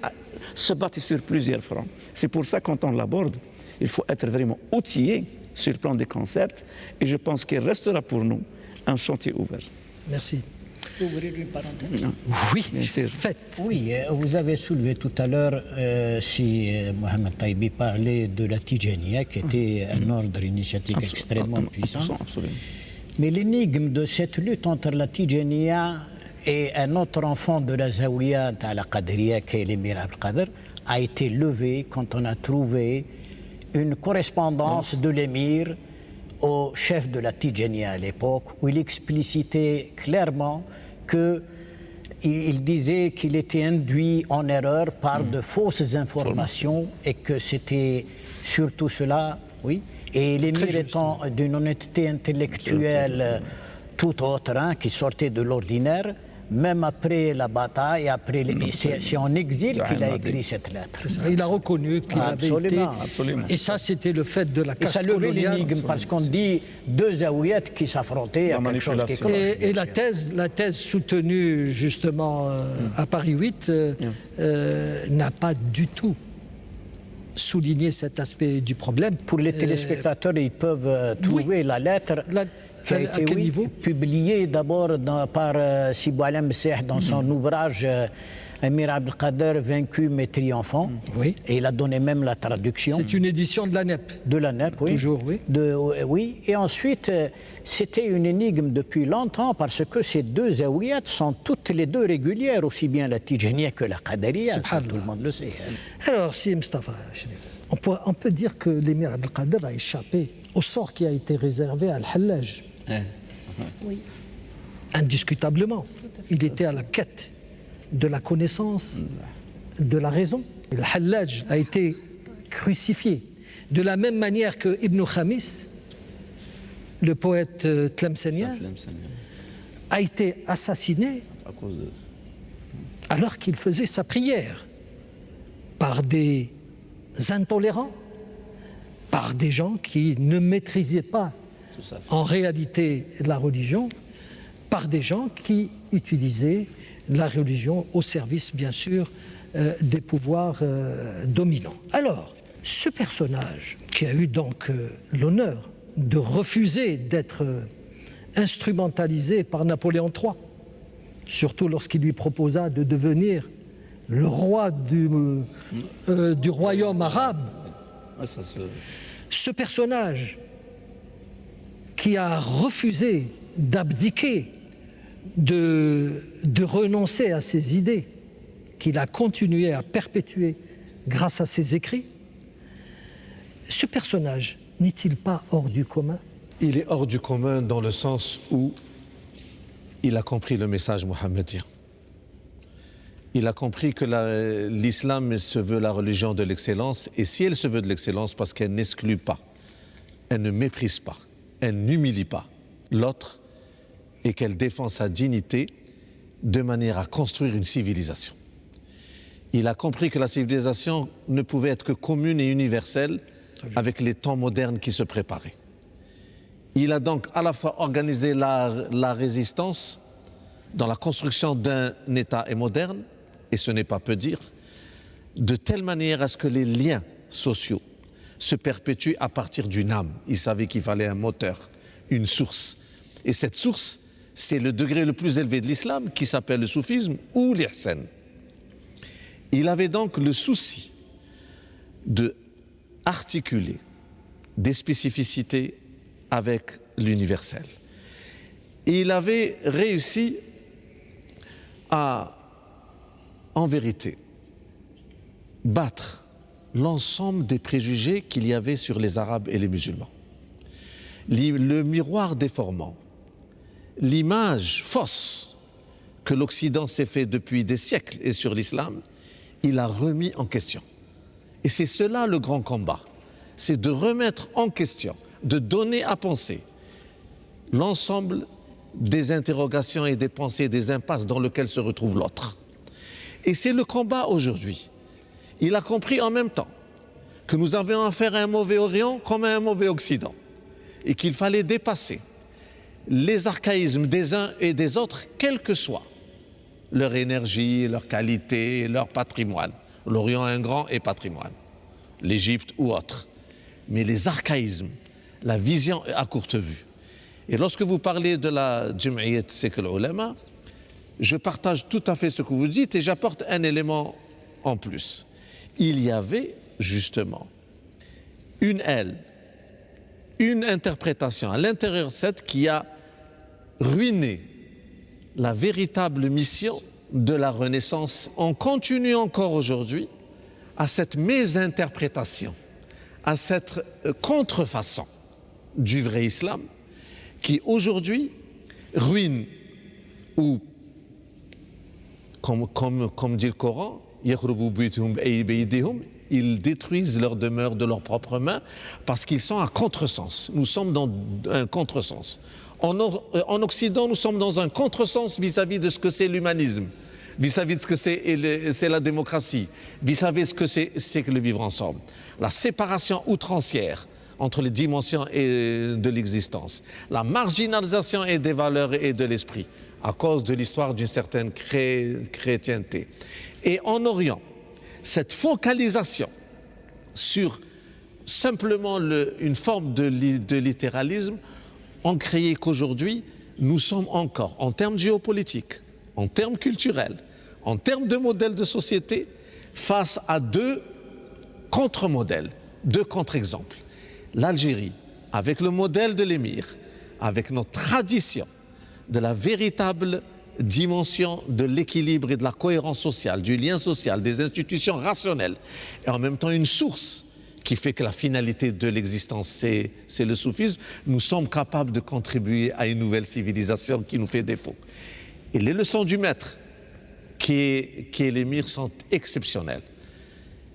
Speaker 3: se battait sur plusieurs fronts. C'est pour ça, quand on l'aborde, il faut être vraiment outillé sur le plan des concepts et je pense qu'il restera pour nous un chantier ouvert.
Speaker 1: Merci.
Speaker 6: Ouvrir une parenthèse.
Speaker 1: Oui,
Speaker 3: bien sûr.
Speaker 1: Faites.
Speaker 6: Oui, vous avez soulevé tout à l'heure, si Mohamed Taïbi parlait de la Tijaniya, qui était un ordre initiatique extrêmement puissant.
Speaker 3: Absolument.
Speaker 6: Mais l'énigme de cette lutte entre la Tijaniya et un autre enfant de la Zawiya, la Qadriya, qui est l'émir Abdelkader, a été levée quand on a trouvé une correspondance de l'émir au chef de la Tijaniya à l'époque, où il explicitait clairement qu'il disait qu'il était induit en erreur par de fausses informations et que c'était surtout cela, oui. Et l'émir étant d'une honnêteté intellectuelle tout autre, qui sortait de l'ordinaire, même après la bataille, c'est en exil qu'il a écrit cette lettre.
Speaker 1: Il a reconnu qu'il avait été...
Speaker 3: Absolument.
Speaker 1: Et ça, c'était le fait de la caste
Speaker 6: coloniale. Et ça levait
Speaker 1: coloniale.
Speaker 6: l'énigme, parce qu'on dit deux Zaouiettes qui s'affrontaient à quelque chose qui est
Speaker 1: Et la thèse soutenue justement à Paris 8 n'a pas du tout souligné cet aspect du problème.
Speaker 6: Pour les téléspectateurs, ils peuvent trouver la lettre qui a été publiée d'abord par Sibou Alam Messeh dans son ouvrage Émir Abdelkader, vaincu mais triomphant.
Speaker 1: Oui.
Speaker 6: Et il a donné même la traduction.
Speaker 1: C'est une édition de la NEP.
Speaker 6: De la NEP, oui.
Speaker 1: Toujours, oui.
Speaker 6: Oui. Et ensuite, c'était une énigme depuis longtemps parce que ces deux Zaouiyat sont toutes les deux régulières, aussi bien la Tijaniya que la Qadariya. Tout le monde le sait.
Speaker 1: Alors, si Mustafa Cherif, on peut dire que l'émir Abdelkader a échappé au sort qui a été réservé à Al-Hallaj.
Speaker 5: Oui.
Speaker 1: Indiscutablement. Il était à la quête de la connaissance, de la raison. Al-Hallaj a été crucifié. De la même manière que Ibn Khamis, le poète tlemcenien, a été assassiné alors qu'il faisait sa prière par des intolérants, par des gens qui ne maîtrisaient pas en réalité la religion, par des gens qui utilisaient la religion au service, bien sûr, des pouvoirs dominants. Alors, ce personnage qui a eu donc l'honneur de refuser d'être instrumentalisé par Napoléon III, surtout lorsqu'il lui proposa de devenir le roi du royaume arabe, ce personnage qui a refusé d'abdiquer, de renoncer à ses idées, qu'il a continué à perpétuer grâce à ses écrits, ce personnage n'est-il pas hors du commun?
Speaker 4: Il est hors du commun dans le sens où il a compris le message mohammedien. Il a compris que l'islam se veut la religion de l'excellence, et si elle se veut de l'excellence, parce qu'elle n'exclut pas, elle ne méprise pas, elle n'humilie pas l'autre, et qu'elle défend sa dignité de manière à construire une civilisation. Il a compris que la civilisation ne pouvait être que commune et universelle avec les temps modernes qui se préparaient. Il a donc à la fois organisé la résistance dans la construction d'un État moderne et et ce n'est pas peu dire, de telle manière à ce que les liens sociaux se perpétuent à partir d'une âme. Il savait qu'il fallait un moteur, une source. Et cette source, c'est le degré le plus élevé de l'islam qui s'appelle le soufisme ou l'ihsan. Il avait donc le souci de articuler des spécificités avec l'universel. Et il avait réussi à, en vérité, battre l'ensemble des préjugés qu'il y avait sur les Arabes et les musulmans. Le miroir déformant, l'image fausse que l'Occident s'est fait depuis des siècles et sur l'islam, il a remis en question. Et c'est cela le grand combat, c'est de remettre en question, de donner à penser l'ensemble des interrogations et des pensées, des impasses dans lesquelles se retrouve l'autre. Et c'est le combat aujourd'hui. Il a compris en même temps que nous avions affaire à un mauvais Orient comme à un mauvais Occident et qu'il fallait dépasser les archaïsmes des uns et des autres, quelle que soit leur énergie, leur qualité, leur patrimoine. L'Orient a un grand patrimoine, l'Égypte ou autre. Mais les archaïsmes, la vision à courte vue. Et lorsque vous parlez de la Jam'iyat Sikh al-Ulama, je partage tout à fait ce que vous dites et j'apporte un élément en plus. Il y avait justement une aile, une interprétation à l'intérieur de cette qui a ruiné la véritable mission de la Renaissance. On continue encore aujourd'hui à cette mésinterprétation, à cette contrefaçon du vrai islam qui aujourd'hui ruine ou, comme dit le Coran, ils détruisent leur demeure de leurs propres mains parce qu'ils sont à contresens. Nous sommes dans un contresens. En Occident, nous sommes dans un contresens vis-à-vis de ce que c'est l'humanisme, vis-à-vis de ce que c'est la démocratie, vis-à-vis de ce que c'est que le vivre ensemble. La séparation outrancière entre les dimensions de l'existence, la marginalisation et des valeurs et de l'esprit à cause de l'histoire d'une certaine chrétienté. Et en Orient, cette focalisation sur simplement une forme de littéralisme ont créé qu'aujourd'hui, nous sommes encore, en termes géopolitiques, en termes culturels, en termes de modèles de société, face à deux contre-modèles, deux contre-exemples. L'Algérie, avec le modèle de l'émir, avec notre tradition de la véritable dimension de l'équilibre et de la cohérence sociale, du lien social, des institutions rationnelles, et en même temps une source qui fait que la finalité de l'existence, c'est le soufisme, nous sommes capables de contribuer à une nouvelle civilisation qui nous fait défaut. Et les leçons du maître, qui est l'émir, sont exceptionnelles.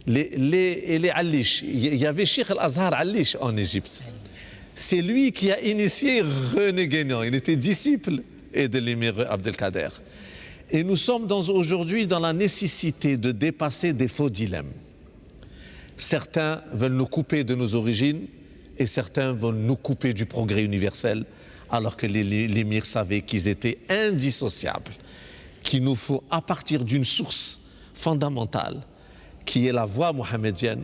Speaker 4: Les Alish, il y avait Cheikh Al-Azhar Alish en Égypte. C'est lui qui a initié René Guénon. Il était disciple de l'émir Abdelkader. Et nous sommes aujourd'hui dans la nécessité de dépasser des faux dilemmes. Certains veulent nous couper de nos origines et certains veulent nous couper du progrès universel, alors que l'émir savait qu'ils étaient indissociables, qu'il nous faut, à partir d'une source fondamentale, qui est la voie mohammedienne,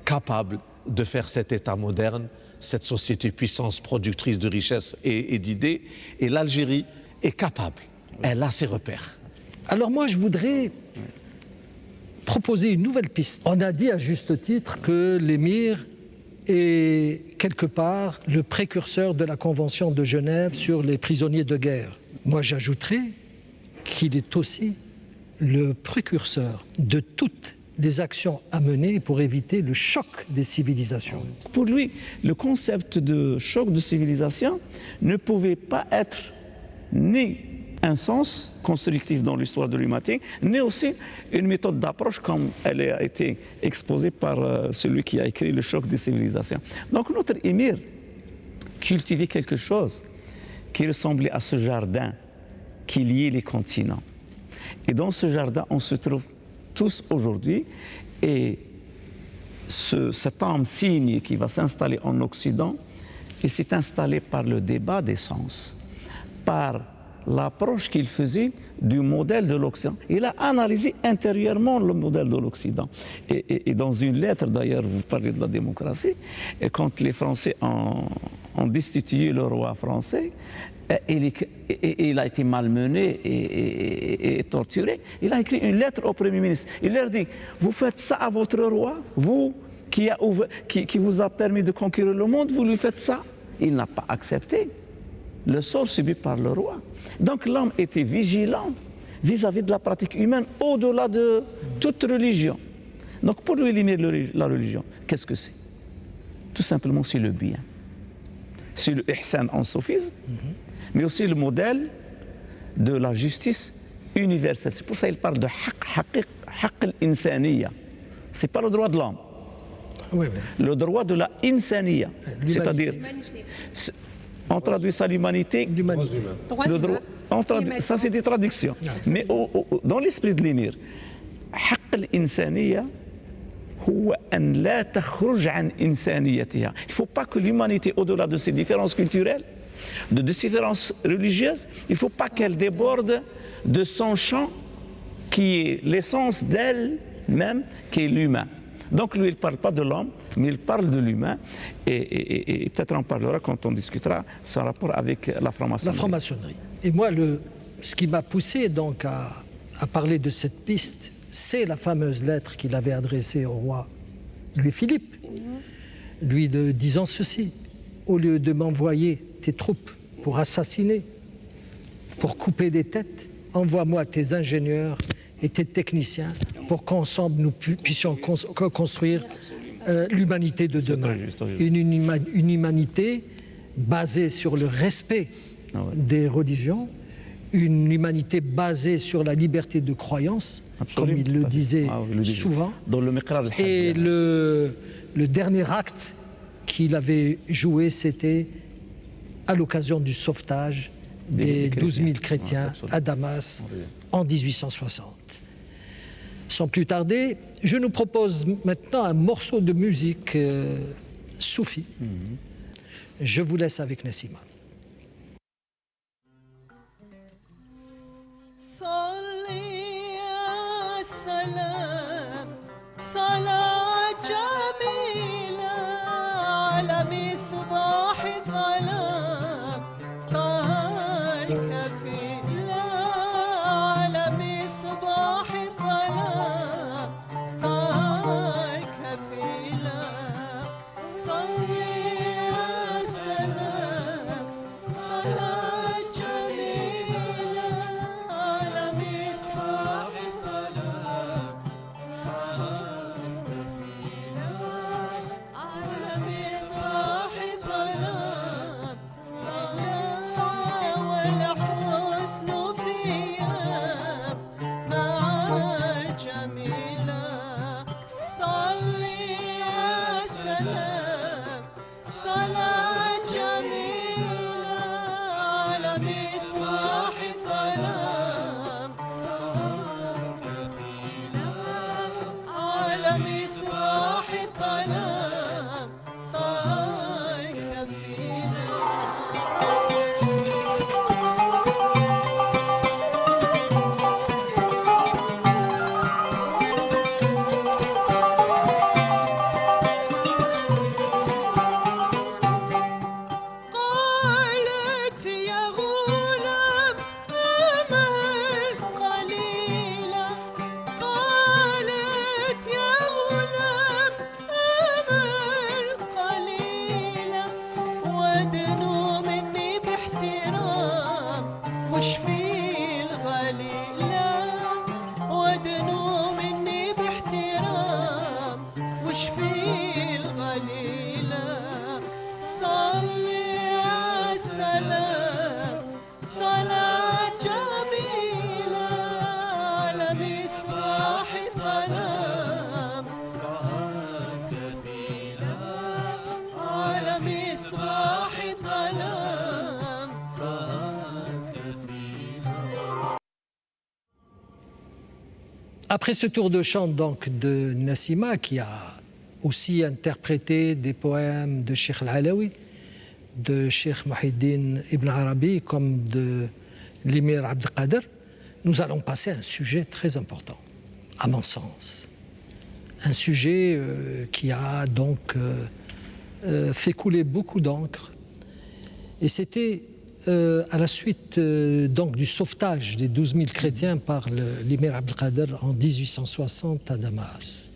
Speaker 4: capable de faire cet État moderne, cette société puissance productrice de richesses et d'idées. Et l'Algérie est capable, elle a ses repères.
Speaker 1: Alors moi, je voudrais proposer une nouvelle piste. On a dit à juste titre que l'émir est quelque part le précurseur de la Convention de Genève sur les prisonniers de guerre. Moi, j'ajouterais qu'il est aussi le précurseur de toutes les actions à mener pour éviter le choc des civilisations.
Speaker 3: Pour lui, le concept de choc de civilisation ne pouvait pas être ni un sens constructif dans l'histoire de l'humanité, mais aussi une méthode d'approche comme elle a été exposée par celui qui a écrit Le choc des civilisations. Donc notre émir cultivait quelque chose qui ressemblait à ce jardin qui liait les continents. Et dans ce jardin, on se trouve tous aujourd'hui, et cet âme signe qui va s'installer en Occident, et s'est installé par le débat des sens, par l'approche qu'il faisait du modèle de l'Occident. Il a analysé intérieurement le modèle de l'Occident. Et dans une lettre, d'ailleurs, vous parlez de la démocratie, et quand les Français ont destitué le roi français, il a été malmené et torturé. Il a écrit une lettre au Premier ministre. Il leur dit, vous faites ça à votre roi, vous qui vous a permis de conquérir le monde, vous lui faites ça. Il n'a pas accepté le sort subi par le roi. Donc l'homme était vigilant vis-à-vis de la pratique humaine au-delà de toute religion. Donc pour lui éliminer la religion, qu'est-ce que c'est? Tout simplement, c'est le bien. C'est le ihsan en sophisme, mais aussi le modèle de la justice universelle. C'est pour ça qu'il parle de haqq al-insaniya. Ce n'est pas le droit de l'homme.
Speaker 1: Oui, oui.
Speaker 3: Le droit de la insaniya, c'est-à-dire, on traduit ça l'humanité, le droit. Ça, c'est des traductions. Mais dans l'esprit de l'émir, haqq al-insaniya, il ne faut pas que l'humanité, au-delà de ses différences culturelles, de différences religieuses, il ne faut pas qu'elle déborde de son champ qui est l'essence d'elle-même, qui est l'humain. Donc lui, il ne parle pas de l'homme, mais il parle de l'humain. Et peut-être on parlera quand on discutera son rapport avec la franc-maçonnerie.
Speaker 1: La franc-maçonnerie. Et moi, ce qui m'a poussé donc à parler de cette piste, c'est la fameuse lettre qu'il avait adressée au roi Louis-Philippe, lui disant ceci: au lieu de m'envoyer tes troupes pour assassiner, pour couper des têtes, envoie-moi tes ingénieurs et tes techniciens pour qu'ensemble nous puissions construire l'humanité de demain. Une humanité basée sur le respect des religions, une humanité basée sur la liberté de croyance, comme il le disait souvent. Et le dernier acte qu'il avait joué, c'était à l'occasion du sauvetage des 12 000 chrétiens à Damas en 1860. Sans plus tarder, je nous propose maintenant un morceau de musique soufi. Je vous laisse avec Nassima. Après ce tour de chant donc de Nassima, qui a aussi interprété des poèmes de Cheikh Al-Alawi, de Cheikh Muhyiddin Ibn Arabi, comme de l'émir Abdelkader, nous allons passer à un sujet très important, à mon sens. Un sujet qui a donc fait couler beaucoup d'encre. Et c'était à la suite donc du sauvetage des 12 000 chrétiens par l'émir Abdelkader en 1860 à Damas.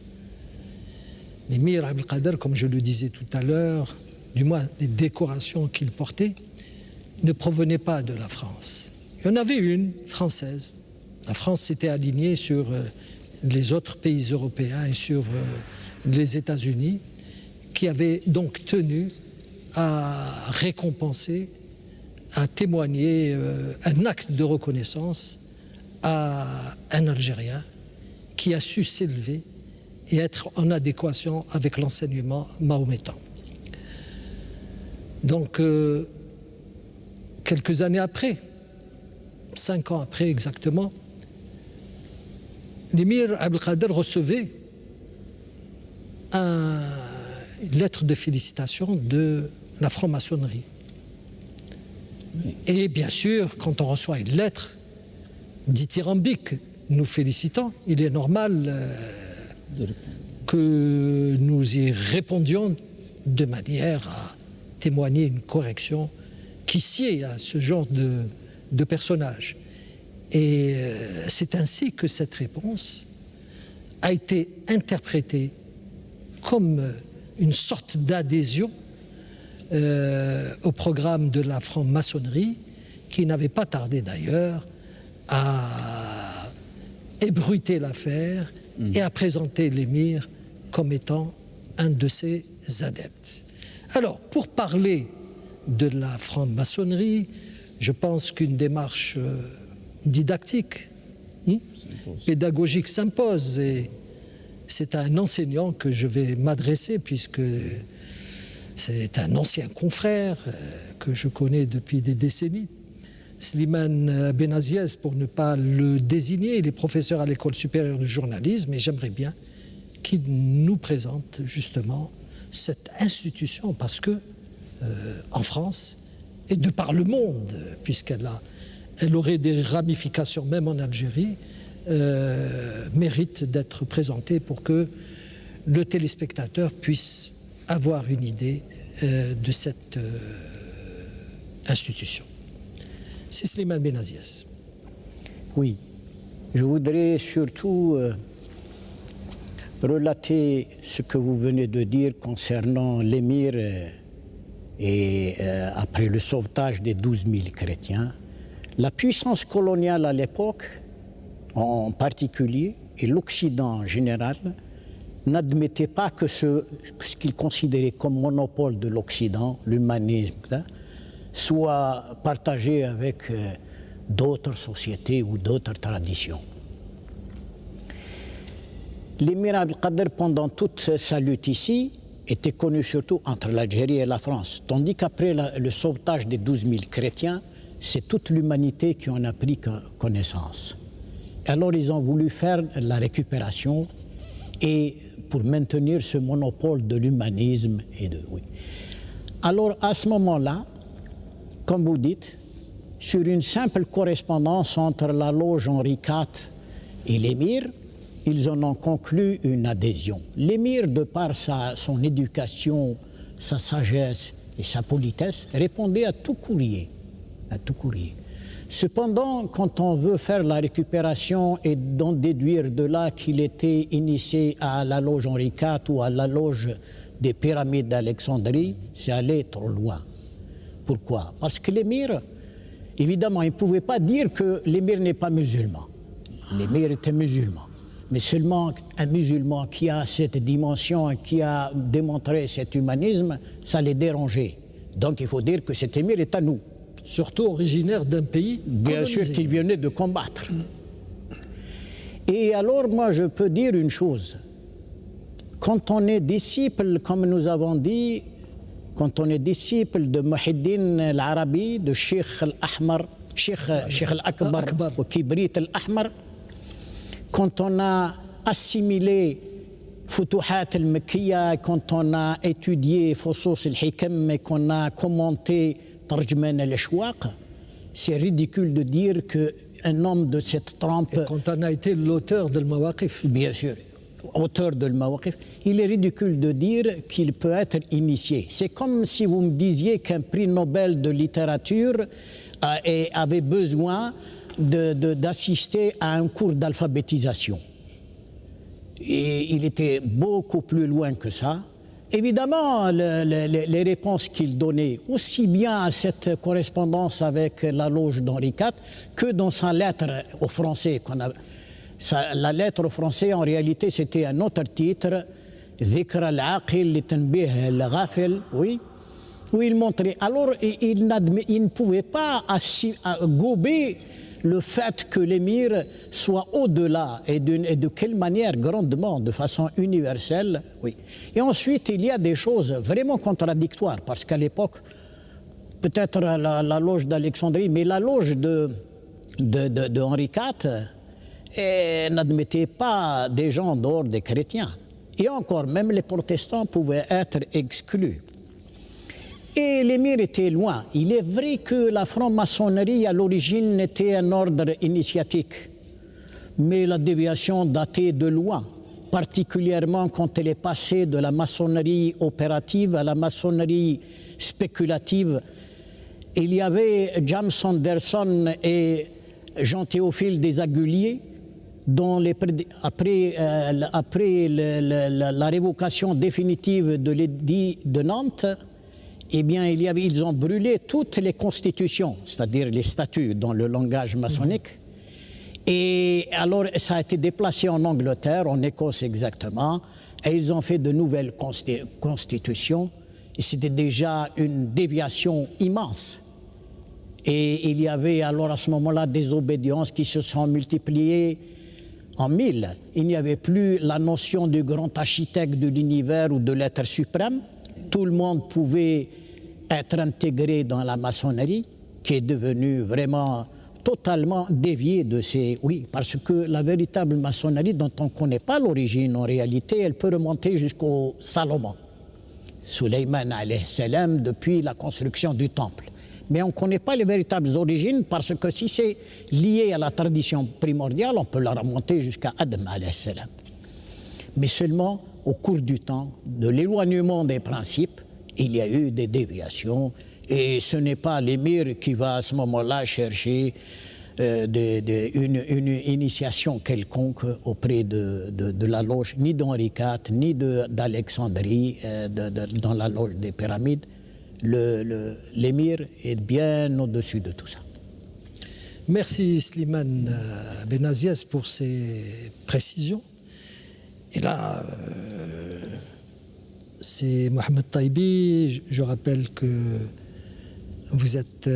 Speaker 1: L'émir Abdelkader, comme je le disais tout à l'heure, du moins les décorations qu'il portait, ne provenaient pas de la France. Il y en avait une française. La France s'était alignée sur les autres pays européens et sur les États-Unis, qui avaient donc tenu à récompenser, à témoigner un acte de reconnaissance à un Algérien qui a su s'élever et être en adéquation avec l'enseignement mahométan. Donc, quelques années après, 5 ans après exactement, l'émir Abdelkader recevait une lettre de félicitations de la franc-maçonnerie. Et bien sûr, quand on reçoit une lettre dithyrambique nous félicitant, il est normal que nous y répondions de manière à témoigner une correction qui sied à ce genre de personnage. Et c'est ainsi que cette réponse a été interprétée comme une sorte d'adhésion au programme de la franc-maçonnerie, qui n'avait pas tardé d'ailleurs à ébruiter l'affaire et à présenter l'émir comme étant un de ses adeptes. Alors, pour parler de la franc-maçonnerie, je pense qu'une démarche didactique, pédagogique s'impose, et c'est à un enseignant que je vais m'adresser, puisque c'est un ancien confrère que je connais depuis des décennies, Slimane Benaziez, pour ne pas le désigner. Il est professeur à l'École supérieure du journalisme, et j'aimerais bien qu'il nous présente justement cette institution, parce que en France et de par le monde, puisqu'elle aurait des ramifications même en Algérie, mérite d'être présentée pour que le téléspectateur puisse avoir une idée de cette institution. C'est Slimane Benaziez.
Speaker 6: Oui, je voudrais surtout relater ce que vous venez de dire concernant l'émir et après le sauvetage des 12 000 chrétiens. La puissance coloniale à l'époque, en particulier, et l'Occident en général, n'admettait pas que ce qu'il considérait comme monopole de l'Occident, l'humanisme, soit partagé avec d'autres sociétés ou d'autres traditions. L'émir Abdelkader, pendant toute sa lutte ici, était connu surtout entre l'Algérie et la France, tandis qu'après le sauvetage des 12 000 chrétiens, c'est toute l'humanité qui en a pris connaissance. Alors ils ont voulu faire la récupération et pour maintenir ce monopole de l'humanisme et de... Oui. Alors à ce moment-là, comme vous dites, sur une simple correspondance entre la loge Henri IV et l'émir, ils en ont conclu une adhésion. L'émir, de par son éducation, sa sagesse et sa politesse, répondait à tout courrier. Cependant, quand on veut faire la récupération et d'en déduire de là qu'il était initié à la loge Henri IV ou à la loge des pyramides d'Alexandrie, c'est aller trop loin. Pourquoi? Parce que l'émir, évidemment, il ne pouvait pas dire que l'émir n'est pas musulman. L'émir était musulman. Mais seulement un musulman qui a cette dimension, qui a démontré cet humanisme, ça les dérangeait. Donc il faut dire que cet émir est à nous.
Speaker 1: Surtout originaire d'un pays
Speaker 6: bien
Speaker 1: colonisé.
Speaker 6: sûr qu'il venait de combattre. Et alors moi je peux dire une chose. Quand on est disciple, comme nous avons dit, quand on est disciple de Muhiddin al-Arabi, de Cheikh al-Ahmar, Cheikh al-Akbar, ou Kibrit al-Ahmar, quand on a assimilé Futuhat al-Makkiya, quand on a étudié Fusus al-Hikam et qu'on a commenté Tarjman al-Ashwaq, C'est ridicule de dire qu'un homme de cette trempe...
Speaker 1: Et quand on a été l'auteur de Mawaqif.
Speaker 6: Bien sûr, auteur de Mawaqif, il est ridicule de dire qu'il peut être initié. C'est comme si vous me disiez qu'un prix Nobel de littérature avait besoin d'assister à un cours d'alphabétisation. Et il était beaucoup plus loin que ça. Évidemment, les réponses qu'il donnait, aussi bien à cette correspondance avec la loge d'Henri IV que dans sa lettre aux Français. La lettre aux Français, en réalité, c'était un autre titre, Dhikra al-Aqil li tanbih al-Ghafil, oui, où il montrait. Alors, il ne pouvait pas gober le fait que l'émir soit au-delà et de quelle manière grandement, de façon universelle, oui. Et ensuite, il y a des choses vraiment contradictoires parce qu'à l'époque, peut-être la loge d'Alexandrie, mais la loge de Henri IV n'admettait pas des gens en dehors des chrétiens. Et encore, même les protestants pouvaient être exclus. Et l'émir était loin. Il est vrai que la franc-maçonnerie, à l'origine, était un ordre initiatique. Mais la déviation datait de loin, particulièrement quand elle est passée de la maçonnerie opérative à la maçonnerie spéculative. Il y avait James Anderson et Jean-Théophile Desaguliers, dont après la révocation définitive de l'édit de Nantes, eh bien, ils ont brûlé toutes les constitutions, c'est-à-dire les statuts dans le langage maçonnique. Et alors, ça a été déplacé en Angleterre, en Écosse exactement, et ils ont fait de nouvelles constitutions. Et c'était déjà une déviation immense. Et il y avait alors à ce moment-là des obédiences qui se sont multipliées en 1000. Il n'y avait plus la notion du grand architecte de l'univers ou de l'être suprême. Tout le monde pouvait être intégré dans la maçonnerie, qui est devenue vraiment totalement déviée de ces... Oui, parce que la véritable maçonnerie, dont on ne connaît pas l'origine en réalité, elle peut remonter jusqu'au Salomon, Sulayman alayhi salam, depuis la construction du temple. Mais on ne connaît pas les véritables origines parce que si c'est lié à la tradition primordiale, on peut la remonter jusqu'à Adam alayhi salam. Mais seulement au cours du temps, de l'éloignement des principes, il y a eu des déviations et ce n'est pas l'émir qui va à ce moment-là chercher une initiation quelconque auprès de la loge, ni d'Henri IV, ni d'Alexandrie, dans la loge des pyramides. L'émir est bien au-dessus de tout ça.
Speaker 1: Merci Slimane Benaziez pour ces précisions. Et là, c'est Mohamed Taibi. Je rappelle que vous êtes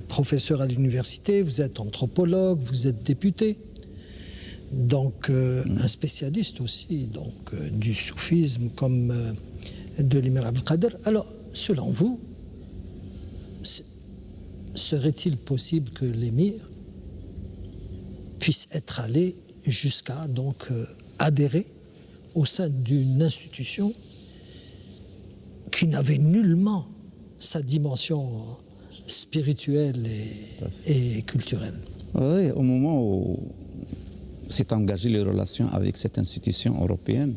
Speaker 1: professeur à l'université, vous êtes anthropologue, vous êtes député, donc un spécialiste aussi du soufisme comme de l'émir Abdelkader. Alors, selon vous, serait-il possible que l'émir puisse être allé jusqu'à adhérer au sein d'une institution qui n'avait nullement sa dimension spirituelle et culturelle?
Speaker 3: Oui, au moment où s'est engagé les relations avec cette institution européenne,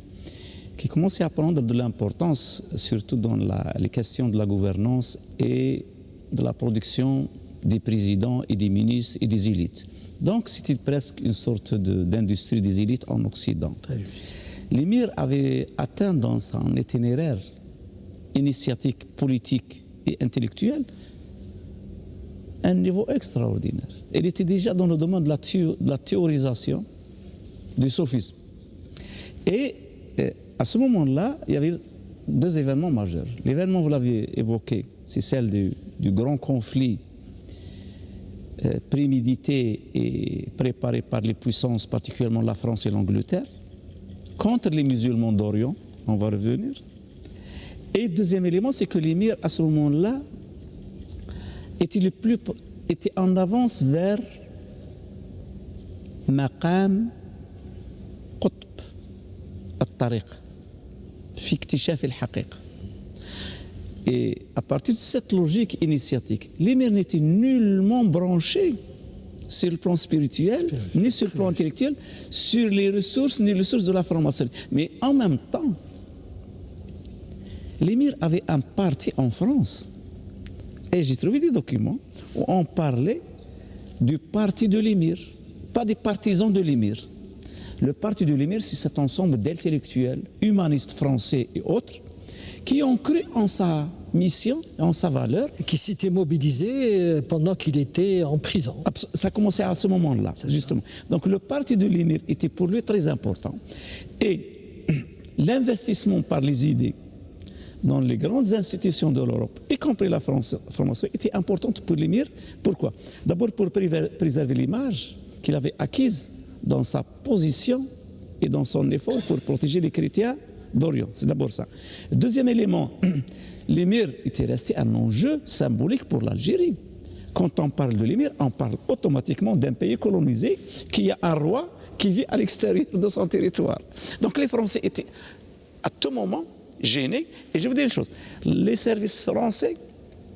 Speaker 3: qui commençait à prendre de l'importance, surtout dans les questions de la gouvernance et de la production des présidents et des ministres et des élites. Donc c'était presque une sorte d'industrie des élites en Occident. L'émir avait atteint dans son itinéraire initiatique, politique et intellectuel un niveau extraordinaire. Il était déjà dans le domaine de la théorisation du soufisme. Et à ce moment-là, il y avait deux événements majeurs. L'événement, vous l'avez évoqué, c'est celle du grand conflit prémédité et préparé par les puissances, particulièrement la France et l'Angleterre, contre les musulmans d'Orient, on va revenir. Et deuxième élément, c'est que l'émir, à ce moment-là, était en avance vers maqam qutb al-tariq fi iktishaaf al-haqiqa. Et à partir de cette logique initiatique, l'émir n'était nullement branché sur le plan spirituel, ni sur le plan intellectuel, sur les ressources, ni les ressources de la franc-maçonnerie. Mais en même temps, l'émir avait un parti en France. Et j'ai trouvé des documents où on parlait du parti de l'émir, pas des partisans de l'émir. Le parti de l'émir, c'est cet ensemble d'intellectuels, humanistes français et autres, qui ont cru en sa mission, en sa valeur.
Speaker 1: Qui s'était mobilisé pendant qu'il était en prison.
Speaker 3: Ça commençait à ce moment-là, justement. Donc le parti de l'émir était pour lui très important. Et l'investissement par les idées dans les grandes institutions de l'Europe, y compris la franc-maçonnerie, était importante pour l'émir. Pourquoi? D'abord pour préserver l'image qu'il avait acquise dans sa position et dans son effort pour protéger les chrétiens d'Orient. C'est d'abord ça. Deuxième élément, l'émir était resté un enjeu symbolique pour l'Algérie. Quand on parle de l'émir, on parle automatiquement d'un pays colonisé qui a un roi qui vit à l'extérieur de son territoire. Donc les Français étaient à tout moment gênés. Et je vous dis une chose, les services français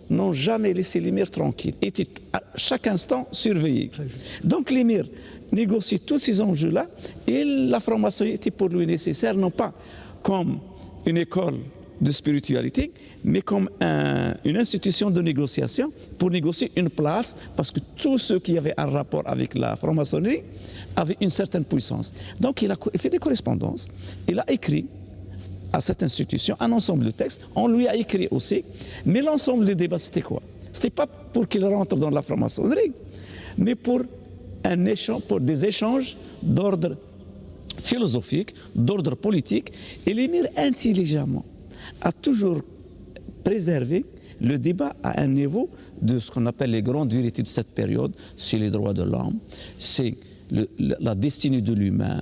Speaker 3: n'ont jamais laissé l'émir tranquille, étaient à chaque instant surveillés. Donc l'émir négocie tous ces enjeux-là et la franc-maçonnerie était pour lui nécessaire, non pas comme une école de spiritualité, mais comme une institution de négociation pour négocier une place, parce que tous ceux qui avaient un rapport avec la franc-maçonnerie avaient une certaine puissance. Donc il a fait des correspondances, il a écrit à cette institution un ensemble de textes, on lui a écrit aussi, mais l'ensemble des débats c'était quoi? C'était pas pour qu'il rentre dans la franc-maçonnerie, mais pour des échanges d'ordre philosophique, d'ordre politique, et l'émir intelligemment a toujours préservé le débat à un niveau de ce qu'on appelle les grandes vérités de cette période, c'est les droits de l'homme, c'est la destinée de l'humain,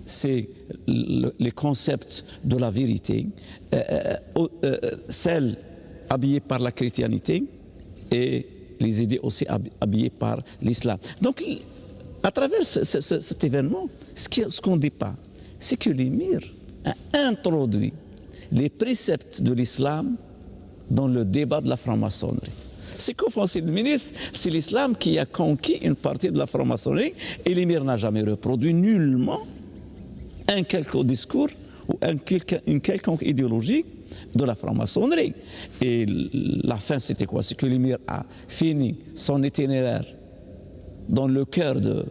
Speaker 3: c'est les concepts de la vérité, celles habillées par la chrétienté et les idées aussi habillées par l'islam. Donc, à travers cet événement, ce qu'on ne dit pas, c'est que l'émir a introduit les préceptes de l'islam dans le débat de la franc-maçonnerie. C'est qu'au Conseil des ministres, c'est l'islam qui a conquis une partie de la franc-maçonnerie et l'émir n'a jamais reproduit nullement un quelconque discours ou une quelconque idéologie de la franc-maçonnerie. Et la fin, c'était quoi? C'est que l'émir a fini son itinéraire dans le cœur de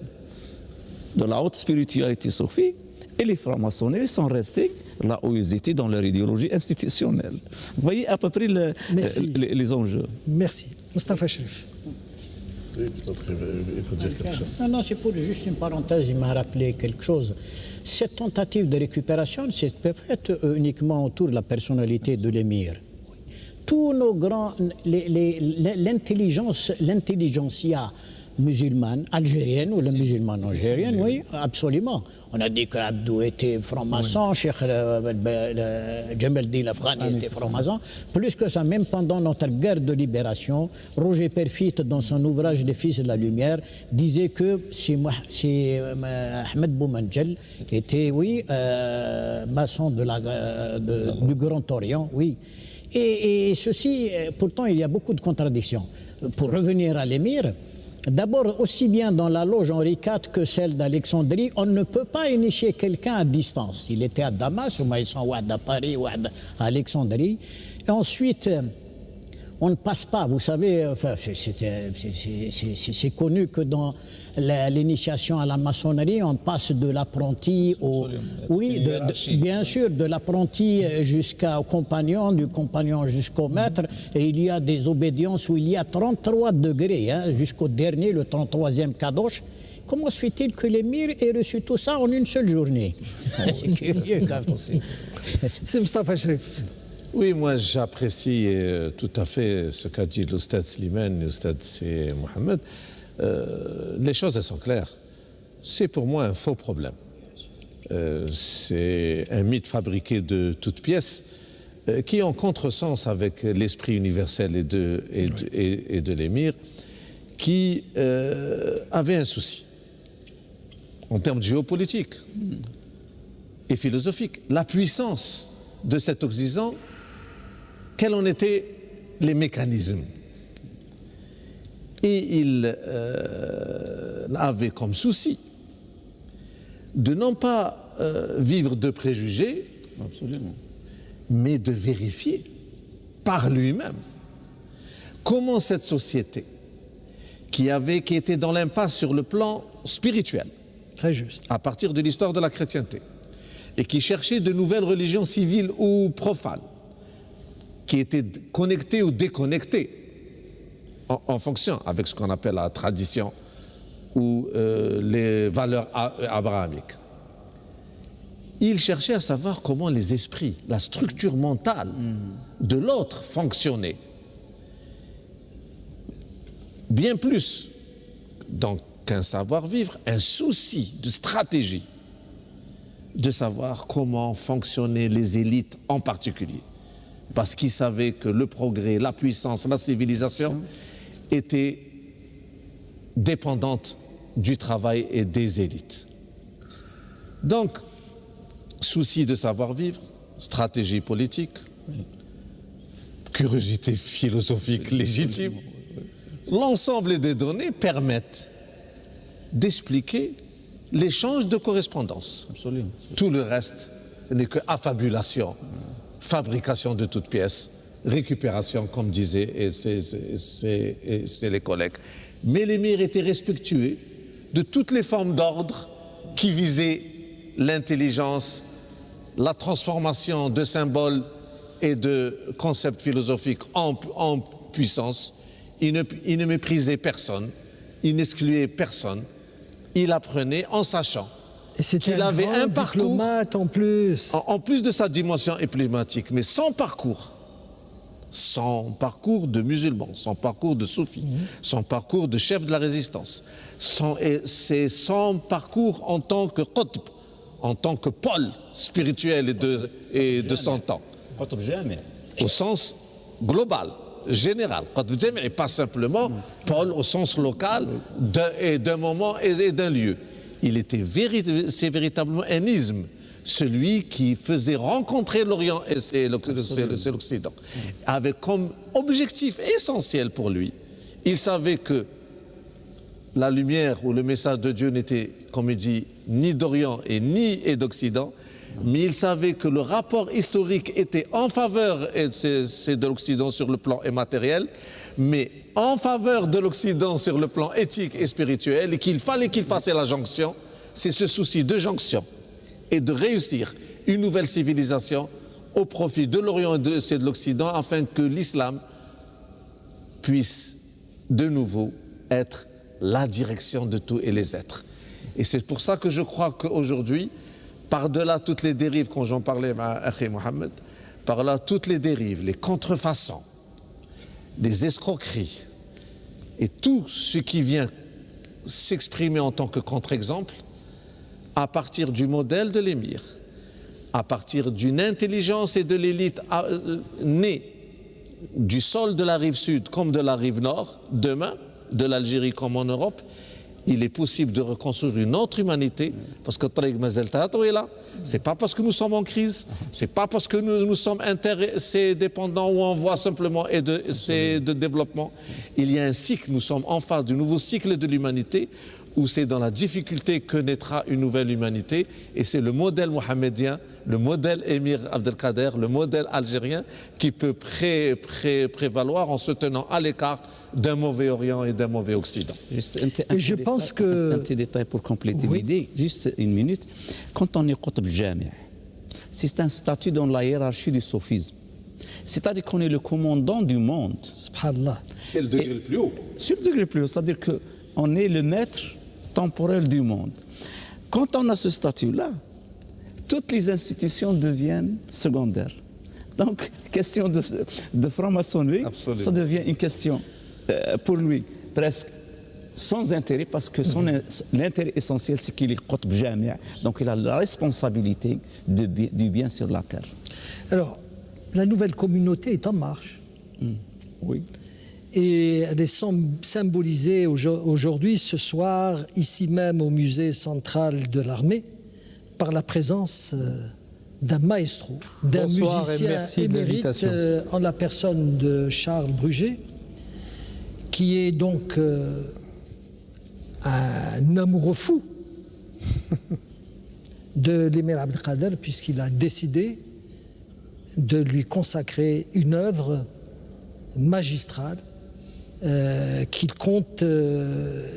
Speaker 3: la haute spiritualité soufie, et les francs-maçonneries sont restés là où ils étaient dans leur idéologie institutionnelle. Vous voyez à peu près les enjeux.
Speaker 1: Merci. Moustapha Cherif.
Speaker 4: Oui, peut-être il faut dire quelque chose.
Speaker 6: Non, c'est pour juste une parenthèse, il m'a rappelé quelque chose. Cette tentative de récupération s'est faite uniquement autour de la personnalité de l'émir. Tous nos grands, l'intelligentsia musulmane, algérienne ou la musulmane algérienne, oui, absolument. On a dit qu'Abdou était franc-maçon, Cheikh Djamel Afghani était franc-maçon. Plus que ça, même pendant notre guerre de libération, Roger Perfit, dans son ouvrage Les Fils de la Lumière, disait que si Ahmed Boumanjel était, oui, maçon du Grand Orient, oui. Et ceci, pourtant, il y a beaucoup de contradictions. Pour revenir à l'émir, d'abord, aussi bien dans la loge Henri IV que celle d'Alexandrie, on ne peut pas initier quelqu'un à distance. Il était à Damas, ou à Paris, ou à Alexandrie. Et ensuite, on ne passe pas. Vous savez, enfin, c'est connu que dans l'initiation à la maçonnerie, on passe de l'apprenti au... Oui, bien sûr, de l'apprenti jusqu'au compagnon, du compagnon jusqu'au maître. Et il y a des obédiences où il y a 33 degrés, hein, jusqu'au dernier, le 33e kadosh. Comment se fait-il que l'émir ait reçu tout ça en une seule journée? C'est curieux, quand même.
Speaker 1: C'est Moustapha Cherif.
Speaker 4: Oui, moi j'apprécie tout à fait ce qu'a dit l'Oustad Slimane et l'Oustad Mohamed. Les choses, elles sont claires. C'est pour moi un faux problème. C'est un mythe fabriqué de toutes pièces qui est en contresens avec l'esprit universel et de l'émir, qui avait un souci en termes géopolitiques et philosophiques. La puissance de cet Occident, quelle en était les mécanismes. Et il avait comme souci de non pas vivre de préjugés,
Speaker 3: Absolument.
Speaker 4: mais de vérifier par lui-même comment cette société qui était dans l'impasse sur le plan spirituel,
Speaker 1: Très juste.
Speaker 4: à partir de l'histoire de la chrétienté, et qui cherchait de nouvelles religions civiles ou profanes, qui étaient connectées ou déconnectées en fonction avec ce qu'on appelle la tradition ou les valeurs abrahamiques. Il cherchait à savoir comment les esprits, la structure mentale de l'autre fonctionnait. Bien plus qu'un savoir-vivre, un souci de stratégie, de savoir comment fonctionnaient les élites en particulier. Parce qu'il savait que le progrès, la puissance, la civilisation étaient dépendantes du travail et des élites. Donc, souci de savoir-vivre, stratégie politique, curiosité philosophique légitime, l'ensemble des données permettent d'expliquer l'échange de correspondance.
Speaker 3: Absolument.
Speaker 4: Tout le reste n'est que affabulation, fabrication de toutes pièces, récupération, comme disaient les collègues. Mais l'émir était respectueux de toutes les formes d'ordre qui visaient l'intelligence, la transformation de symboles et de concepts philosophiques en puissance. Il ne méprisait personne, il n'excluait personne. Il apprenait en sachant qu'il avait un parcours,
Speaker 1: diplomate en plus.
Speaker 4: en plus de sa dimension épigmatique, mais sans parcours de musulman, sans parcours de soufi, sans parcours de chef de la résistance, c'est sans parcours en tant que qutb, en tant que pôle spirituel et de son temps, au sens global, général, et pas simplement pôle au sens local d'un moment et d'un lieu. C'est véritablement un isme, celui qui faisait rencontrer l'Orient et c'est l'Occident, avec comme objectif essentiel pour lui, il savait que la lumière ou le message de Dieu n'était, comme il dit, ni d'Orient ni d'Occident, mais il savait que le rapport historique était en faveur de l'Occident sur le plan immatériel, mais en faveur de l'Occident sur le plan éthique et spirituel, et qu'il fallait qu'il fasse la jonction. C'est ce souci de jonction et de réussir une nouvelle civilisation au profit de l'Orient et de l'Occident, afin que l'islam puisse de nouveau être la direction de tous et les êtres. Et c'est pour ça que je crois qu'aujourd'hui, par-delà toutes les dérives, quand j'en parlais avec Mohamed, par-delà toutes les dérives, les contrefaçons, les escroqueries et tout ce qui vient s'exprimer en tant que contre-exemple, à partir du modèle de l'émir, à partir d'une intelligence et de l'élite née du sol de la rive sud comme de la rive nord, demain, de l'Algérie comme en Europe, il est possible de reconstruire une autre humanité, parce que c'est pas parce que nous sommes en crise, c'est pas parce que nous sommes intéressés, dépendants ou en voie simplement de développement. Il y a un cycle, nous sommes en phase du nouveau cycle de l'humanité, où c'est dans la difficulté que naîtra une nouvelle humanité, et c'est le modèle mohammedien, le modèle émir Abdelkader, le modèle algérien qui peut prévaloir en se tenant à l'écart d'un mauvais Orient et d'un mauvais Occident.
Speaker 1: Je pense que...
Speaker 3: Un petit détail pour compléter
Speaker 1: Oui.
Speaker 3: l'idée, juste une minute. Quand on est Qutb Jami', c'est un statut dans la hiérarchie du soufisme. C'est-à-dire qu'on est le commandant du monde.
Speaker 1: Subhanallah.
Speaker 4: C'est le degré le plus haut.
Speaker 3: Sur le degré plus haut, c'est-à-dire qu'on est le maître temporel du monde. Quand on a ce statut-là, toutes les institutions deviennent secondaires. Donc, question de franc-maçonnerie,
Speaker 4: Absolument.
Speaker 3: ça devient une question, pour lui, presque sans intérêt, parce que l'intérêt essentiel, c'est qu'il est Qutb Jami', donc il a la responsabilité du bien sur la terre.
Speaker 1: Alors, la nouvelle communauté est en marche.
Speaker 3: Oui.
Speaker 1: Et elle est symbolisée aujourd'hui, ce soir, ici même au musée central de l'armée, par la présence d'un maestro, d'un
Speaker 7: Bonsoir et
Speaker 1: musicien
Speaker 7: merci de
Speaker 1: émérite
Speaker 7: l'invitation.
Speaker 1: en la personne de Charles Bruget, qui est donc un amoureux fou de l'émir Abdelkader, puisqu'il a décidé de lui consacrer une œuvre magistrale qu'il compte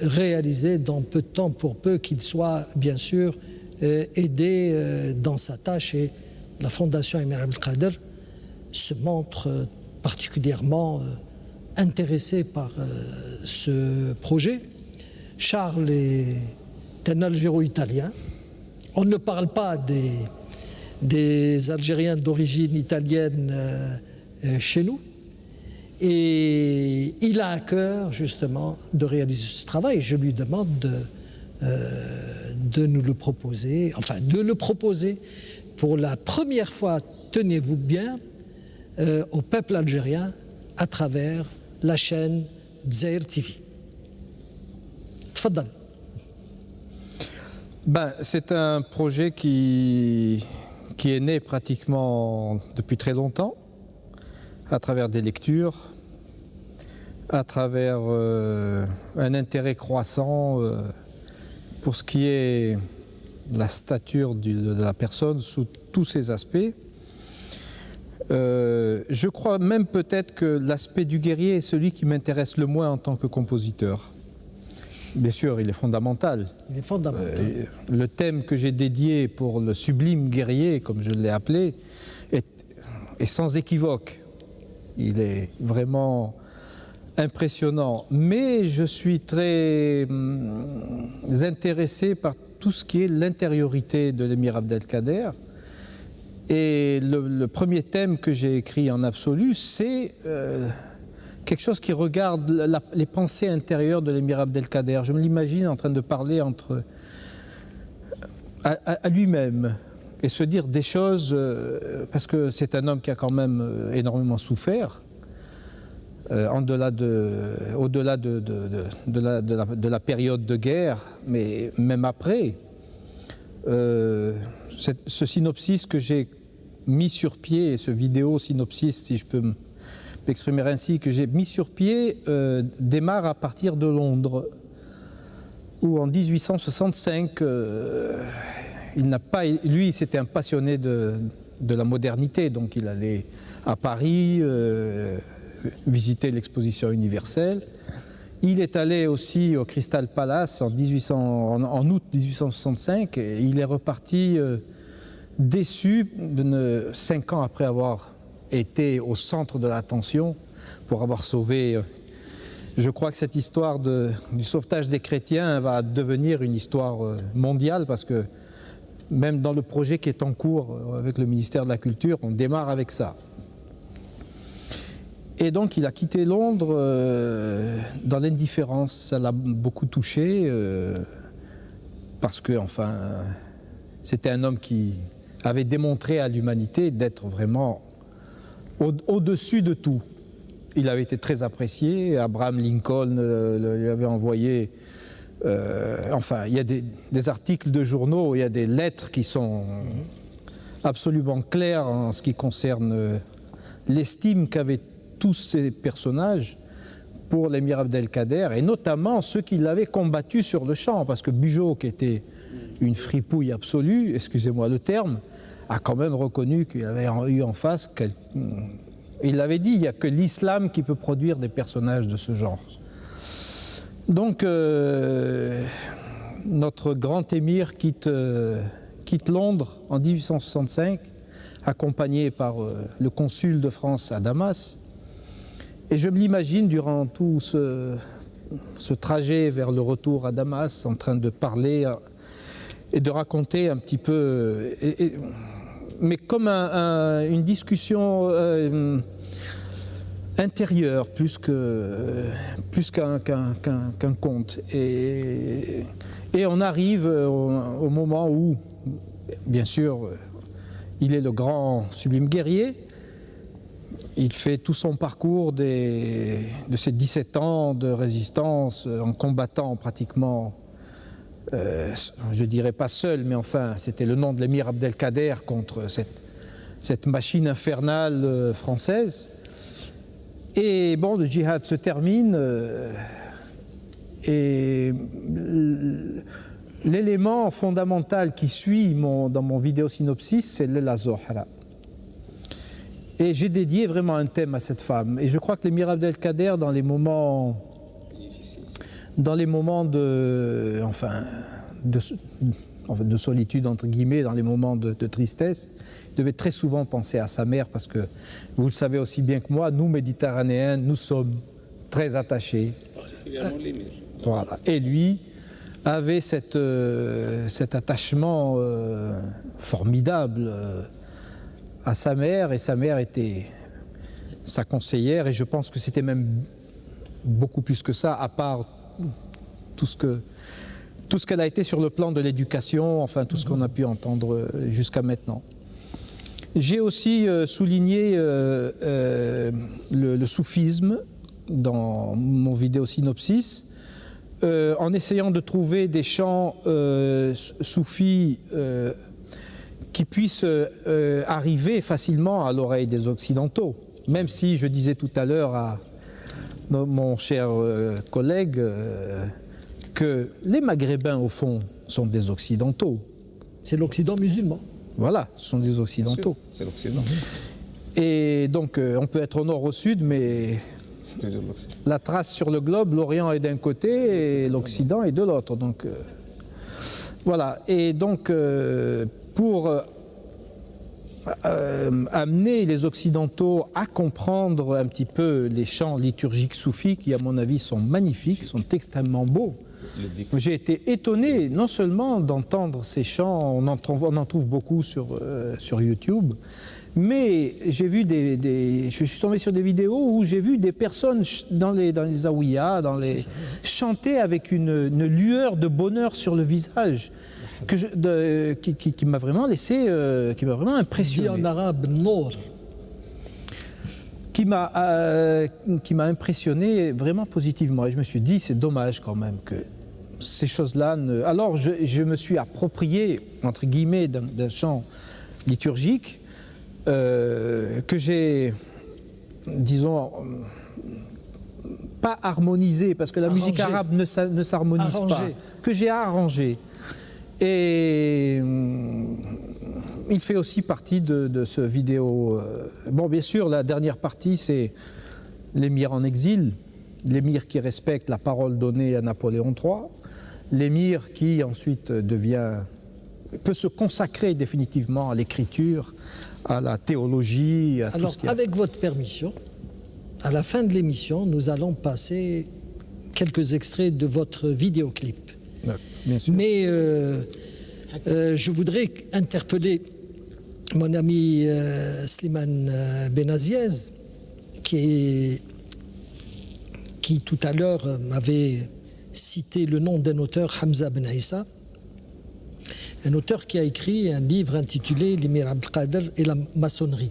Speaker 1: réaliser dans peu de temps, pour peu qu'il soit bien sûr aidé dans sa tâche. Et la Fondation Émir Abdelkader se montre particulièrement intéressée par ce projet. Charles est un Algéro-italien. On ne parle pas des Algériens d'origine italienne chez nous. Et il a à cœur justement de réaliser ce travail. Je lui demande de nous le proposer, enfin de le proposer pour la première fois, tenez-vous bien, au peuple algérien à travers la chaîne Dzaïr TV. Tfaddal.
Speaker 7: C'est un projet qui est né pratiquement depuis très longtemps, à travers des lectures, à travers un intérêt croissant pour ce qui est la stature de la personne sous tous ses aspects. Je crois même peut-être que l'aspect du guerrier est celui qui m'intéresse le moins en tant que compositeur. Bien sûr, il est fondamental.
Speaker 1: Il est fondamental.
Speaker 7: Le thème que j'ai dédié pour le sublime guerrier, comme je l'ai appelé, est sans équivoque. Il est vraiment impressionnant. Mais je suis très intéressé par tout ce qui est l'intériorité de l'émir Abdelkader. Et le premier thème que j'ai écrit en absolu, c'est quelque chose qui regarde les pensées intérieures de l'émir Abdelkader. Je me l'imagine en train de parler à lui-même et se dire des choses, parce que c'est un homme qui a quand même énormément souffert, au-delà de la période de guerre, mais même après. Ce synopsis que j'ai mis sur pied, ce vidéo synopsis, si je peux m'exprimer ainsi, que j'ai mis sur pied, démarre à partir de Londres, où en 1865, lui, c'était un passionné de la modernité, donc il allait à Paris visiter l'exposition universelle. Il est allé aussi au Crystal Palace en août 1865, et il est reparti déçu 5 ans après avoir été au centre de l'attention pour avoir sauvé. Je crois que cette histoire du sauvetage des chrétiens va devenir une histoire mondiale, parce que même dans le projet qui est en cours avec le ministère de la Culture, on démarre avec ça. Et donc il a quitté Londres dans l'indifférence. Ça l'a beaucoup touché parce que, enfin, c'était un homme qui avait démontré à l'humanité d'être vraiment au-dessus de tout. Il avait été très apprécié. Abraham Lincoln lui avait envoyé... enfin, il y a des articles de journaux, il y a des lettres qui sont absolument claires en ce qui concerne l'estime qu'avaient tous ces personnages pour l'émir Abdelkader, et notamment ceux qui l'avaient combattu sur le champ, parce que Bugeaud, qui était une fripouille absolue, excusez-moi le terme, a quand même reconnu qu'il avait eu en face... Il avait dit, il n'y a que l'islam qui peut produire des personnages de ce genre. Donc, notre grand émir quitte Londres en 1865, accompagné par le consul de France à Damas. Et je me l'imagine durant tout ce trajet vers le retour à Damas, en train de parler et de raconter un petit peu, mais comme une discussion intérieure, plus qu'un conte. Et on arrive au moment où, bien sûr, il est le grand sublime guerrier. Il fait tout son parcours de ses 17 ans de résistance en combattant pratiquement je dirais pas seul, mais enfin, c'était le nom de l'émir Abdelkader contre cette machine infernale française. Et bon, le djihad se termine et l'élément fondamental qui suit dans mon vidéo synopsis, c'est Leila Zohra. Et j'ai dédié vraiment un thème à cette femme. Et je crois que l'émir Abdelkader, dans les moments de solitude, entre guillemets, dans les moments de tristesse, il devait très souvent penser à sa mère, parce que vous le savez aussi bien que moi, nous, Méditerranéens, nous sommes très attachés. Voilà. Et lui avait cet attachement formidable à sa mère, et sa mère était sa conseillère, et je pense que c'était même beaucoup plus que ça, à part tout ce qu'elle a été sur le plan de l'éducation, enfin tout ce qu'on a pu entendre jusqu'à maintenant. J'ai aussi souligné le soufisme dans mon vidéo synopsis, en essayant de trouver des chants soufis qui puissent arriver facilement à l'oreille des Occidentaux. Même si je disais tout à l'heure à mon cher collègue que les Maghrébins, au fond, sont des Occidentaux.
Speaker 1: C'est l'Occident musulman.
Speaker 7: Voilà, ce sont des Occidentaux.
Speaker 3: C'est l'Occident.
Speaker 7: Et donc, on peut être au nord, au sud, mais la trace sur le globe, l'Orient est d'un côté et l'Occident est de l'autre. Donc, voilà. Et donc, pour amener les Occidentaux à comprendre un petit peu les chants liturgiques soufis, qui, à mon avis, sont magnifiques, sont extrêmement beaux. J'ai été étonné non seulement d'entendre ces chants, on en trouve beaucoup sur YouTube, mais j'ai vu je suis tombé sur des vidéos où j'ai vu des personnes dans les zaouïas, chanter avec une lueur de bonheur sur le visage qui m'a vraiment laissé, qui m'a vraiment impressionné.
Speaker 1: On dit en arabe nour.
Speaker 7: Qui m'a impressionné vraiment positivement. Et je me suis dit, c'est dommage quand même que ces choses-là ne... Alors je me suis approprié, entre guillemets, d'un chant liturgique que j'ai, disons, pas harmonisé, parce que la musique arabe ne s'harmonise pas, que j'ai arrangé. Et il fait aussi partie de ce vidéo. Bon, bien sûr, la dernière partie, c'est l'émir en exil, l'émir qui respecte la parole donnée à Napoléon III, l'émir qui ensuite peut se consacrer définitivement à l'écriture, à la théologie, à
Speaker 1: Alors,
Speaker 7: tout ce qui est...
Speaker 1: avec votre permission, à la fin de l'émission, nous allons passer quelques extraits de votre vidéoclip.
Speaker 7: Bien sûr.
Speaker 1: Mais je voudrais interpeller mon ami Slimane Benaziez, qui tout à l'heure m'avait cité le nom d'un auteur, Hamza Ben Issa, un auteur qui a écrit un livre intitulé L'émir Abdelkader et la maçonnerie.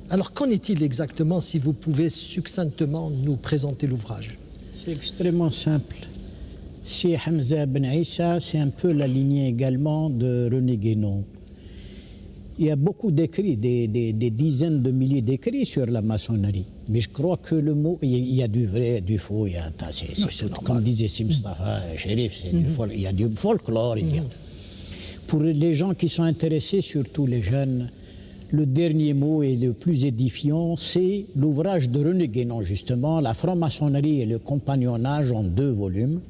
Speaker 1: Alors qu'en est-il exactement, si vous pouvez succinctement nous présenter l'ouvrage?
Speaker 6: C'est extrêmement simple. Si Hamza Ben Issa, c'est un peu la lignée également de René Guénon. Il y a beaucoup d'écrits, des dizaines de milliers d'écrits sur la maçonnerie. Mais je crois que le mot, il y a du vrai, du faux, comme disait Sim Mustafa, Chérif, il y a du folklore. Pour les gens qui sont intéressés, surtout les jeunes, le dernier mot et le plus édifiant, c'est l'ouvrage de René Guénon, justement, La franc-maçonnerie et le compagnonnage en 2 volumes.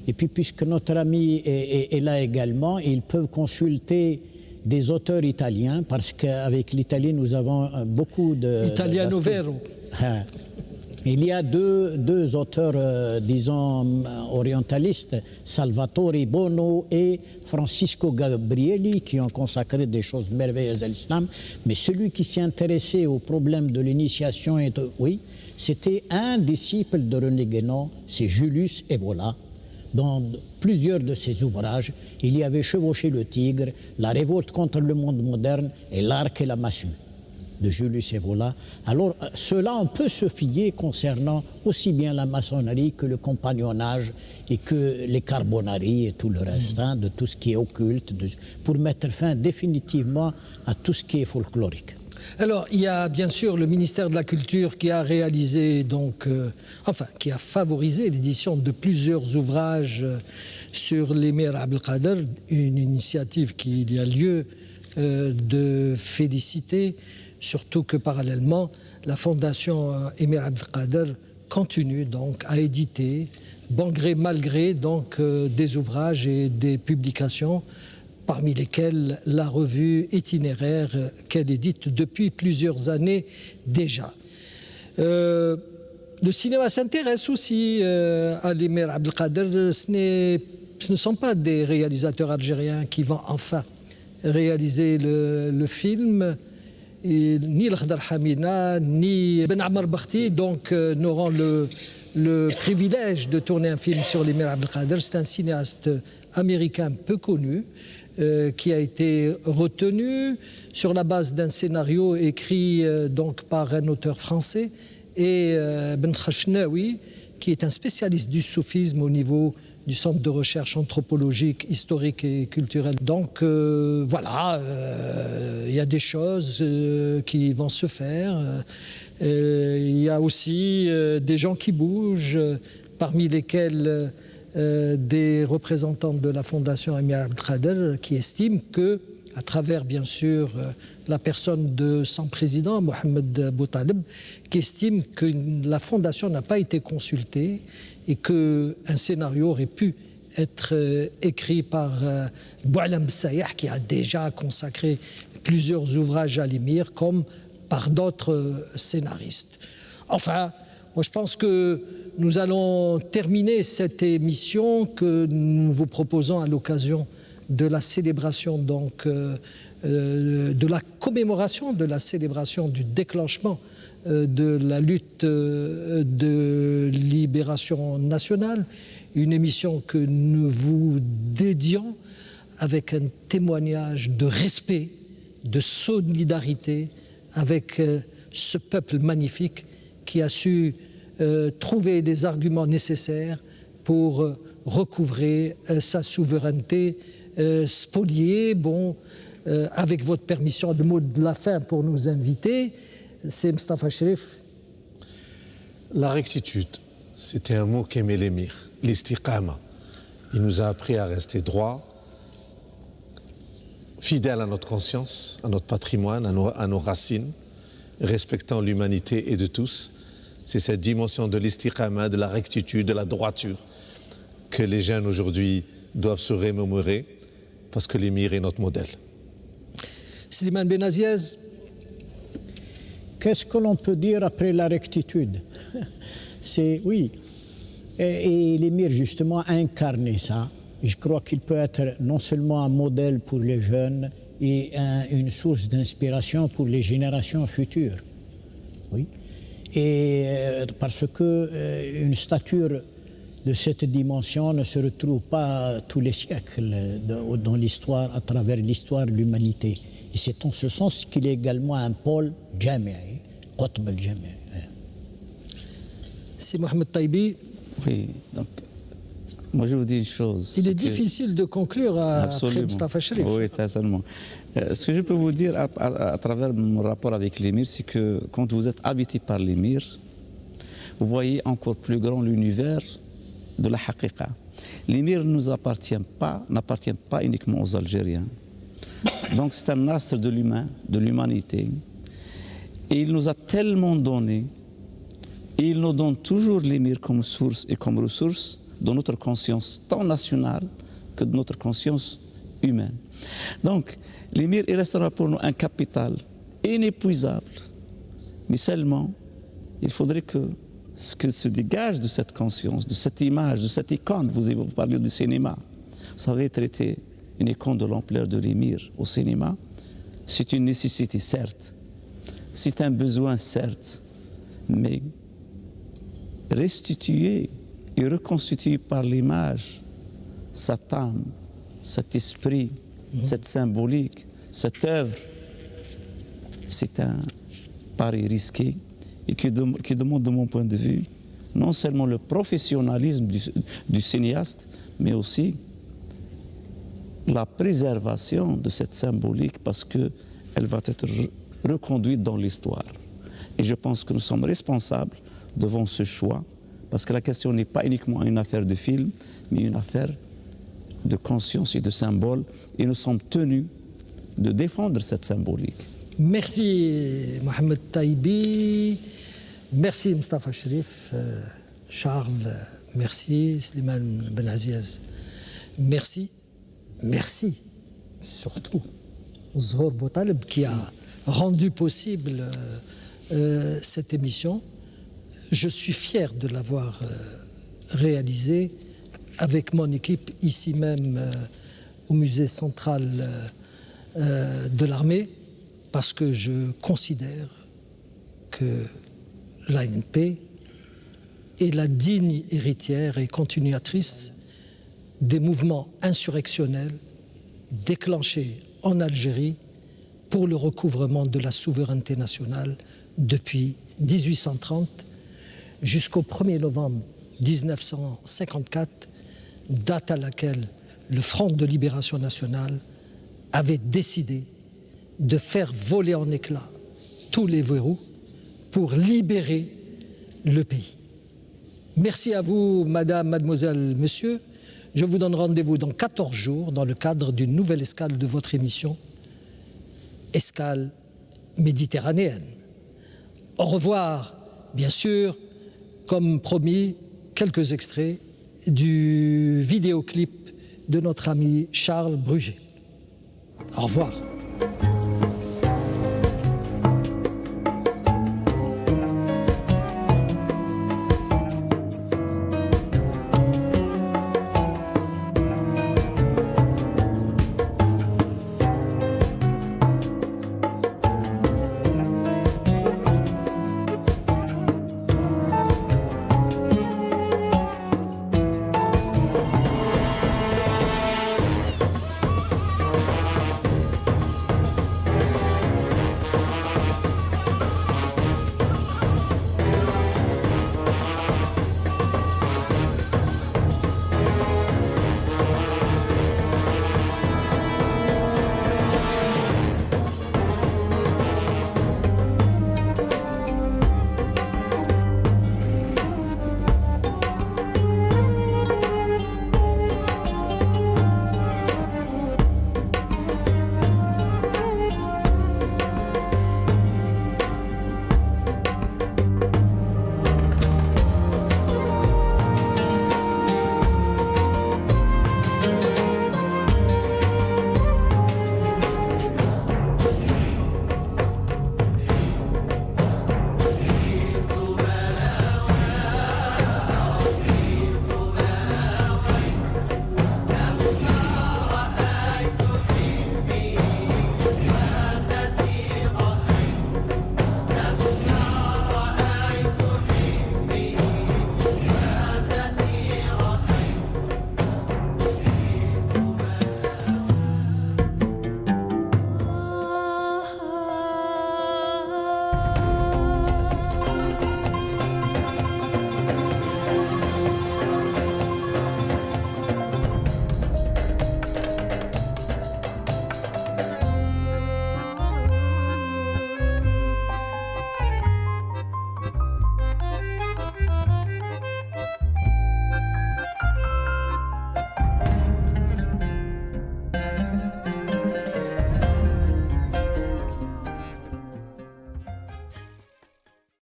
Speaker 6: Et puis, puisque notre ami est là également, ils peuvent consulter des auteurs italiens, parce qu'avec l'Italie, nous avons beaucoup de...
Speaker 1: Italiano vero.
Speaker 6: Il y a deux auteurs, disons, orientalistes, Salvatore Bono et Francisco Gabrielli, qui ont consacré des choses merveilleuses à l'islam. Mais celui qui s'est intéressé au problème de l'initiation, c'était un disciple de René Guénon, c'est Julius Evola. Dans plusieurs de ses ouvrages, il y avait Chevaucher le tigre, La révolte contre le monde moderne et L'arc et la massue. de Julius Evola. Alors, cela, on peut se fier concernant aussi bien la maçonnerie que le compagnonnage et que les carbonneries et tout le reste, de tout ce qui est occulte, pour mettre fin définitivement à tout ce qui est folklorique.
Speaker 1: Alors, il y a bien sûr le ministère de la Culture qui a réalisé, qui a favorisé l'édition de plusieurs ouvrages sur l'émir Abdelkader, une initiative qu'il y a lieu de féliciter, surtout que parallèlement, la Fondation Émir Abdelkader continue donc à éditer, bon gré mal gré, des ouvrages et des publications, parmi lesquels la revue itinéraire qu'elle édite depuis plusieurs années déjà. Le cinéma s'intéresse aussi à l'émir Abdelkader. Ce ne sont pas des réalisateurs algériens qui vont enfin réaliser le film. Et ni l'Khdar Hamina, ni Ben Ammar Bakhti n'auront le privilège de tourner un film sur l'émir Abdelkader. C'est un cinéaste américain peu connu, qui a été retenu sur la base d'un scénario écrit par un auteur français, et Ben Khashnaoui, qui est un spécialiste du soufisme au niveau du Centre de recherche anthropologique, historique et culturelle. Donc voilà, il y a des choses qui vont se faire. Il y a aussi des gens qui bougent, parmi lesquels des représentants de la Fondation Émir Abdelkader, qui estiment que, à travers bien sûr la personne de son président, Mohamed Boutaleb, qui estime que la Fondation n'a pas été consultée et qu'un scénario aurait pu être écrit par Boualam Sayah, qui a déjà consacré plusieurs ouvrages à l'émir, comme par d'autres scénaristes. Enfin, moi je pense que nous allons terminer cette émission que nous vous proposons à l'occasion de la célébration, de la commémoration de la célébration du déclenchement de la lutte de libération nationale, une émission que nous vous dédions avec un témoignage de respect, de solidarité avec ce peuple magnifique qui a su trouver des arguments nécessaires pour recouvrer sa souveraineté spoliée. Avec votre permission, le mot de la fin pour nous inviter, c'est Mustafa Cherif.
Speaker 4: La rectitude, c'était un mot qu'aimait l'émir, l'istiqama. Il nous a appris à rester droit, fidèle à notre conscience, à notre patrimoine, à nos racines, respectant l'humanité et de tous. C'est cette dimension de l'istiqama, de la rectitude, de la droiture que les jeunes aujourd'hui doivent se remémorer, parce que l'émir est notre modèle.
Speaker 1: Slimane Benaziez.
Speaker 6: Qu'est-ce que l'on peut dire après la rectitude? C'est, oui. Et l'émir, justement, a incarné ça. Je crois qu'il peut être non seulement un modèle pour les jeunes et une source d'inspiration pour les générations futures. Oui. Et parce qu'une stature de cette dimension ne se retrouve pas tous les siècles dans l'histoire, à travers l'histoire de l'humanité. Et c'est en ce sens qu'il est également un pôle jami'i, qutb al-jami'i.
Speaker 1: C'est Mohamed Taibi.
Speaker 3: Oui, donc, moi je vous dis une chose.
Speaker 1: Il est difficile de conclure après Mustafa Cherif.
Speaker 3: Oui, certainement. Ce que je peux vous dire à travers mon rapport avec l'émir, c'est que quand vous êtes habité par l'émir, vous voyez encore plus grand l'univers de la haqiqa. L'émir ne nous n'appartient pas uniquement aux Algériens. Donc c'est un astre de l'humain, de l'humanité. Et il nous a tellement donné, et il nous donne toujours l'émir comme source et comme ressource de notre conscience, tant nationale que de notre conscience humaine. Donc l'émir, il restera pour nous un capital inépuisable. Mais seulement, il faudrait que ce que se dégage de cette conscience, de cette image, de cette icône, vous parlez du cinéma, vous savez, traiter une icône de l'ampleur de l'émir au cinéma, c'est une nécessité, certes, c'est un besoin, certes, mais restituer et reconstituer par l'image cette âme, cet esprit, cette symbolique, cette œuvre, c'est pari risqué et qui demande, de mon point de vue, non seulement le professionnalisme du cinéaste, mais aussi la préservation de cette symbolique parce qu'elle va être reconduite dans l'histoire. Et je pense que nous sommes responsables devant ce choix, parce que la question n'est pas uniquement une affaire de film, mais une affaire de conscience et de symbole, et nous sommes tenus de défendre cette symbolique.
Speaker 1: Merci Mohamed Taïbi, merci Mustafa Cherif, Charles, merci Slimane Benaziez, merci, merci surtout Zhour Boutaleb qui a rendu possible cette émission. Je suis fier de l'avoir réalisée avec mon équipe ici même au musée central de l'armée, parce que je considère que l'ANP est la digne héritière et continuatrice des mouvements insurrectionnels déclenchés en Algérie pour le recouvrement de la souveraineté nationale depuis 1830 jusqu'au 1er novembre 1954, date à laquelle le Front de libération nationale avait décidé de faire voler en éclats tous les verrous pour libérer le pays. Merci à vous, madame, mademoiselle, monsieur. Je vous donne rendez-vous dans 14 jours dans le cadre d'une nouvelle escale de votre émission, Escale méditerranéenne. Au revoir, bien sûr, comme promis, quelques extraits du vidéoclip de notre ami Charles Bruget. Au revoir.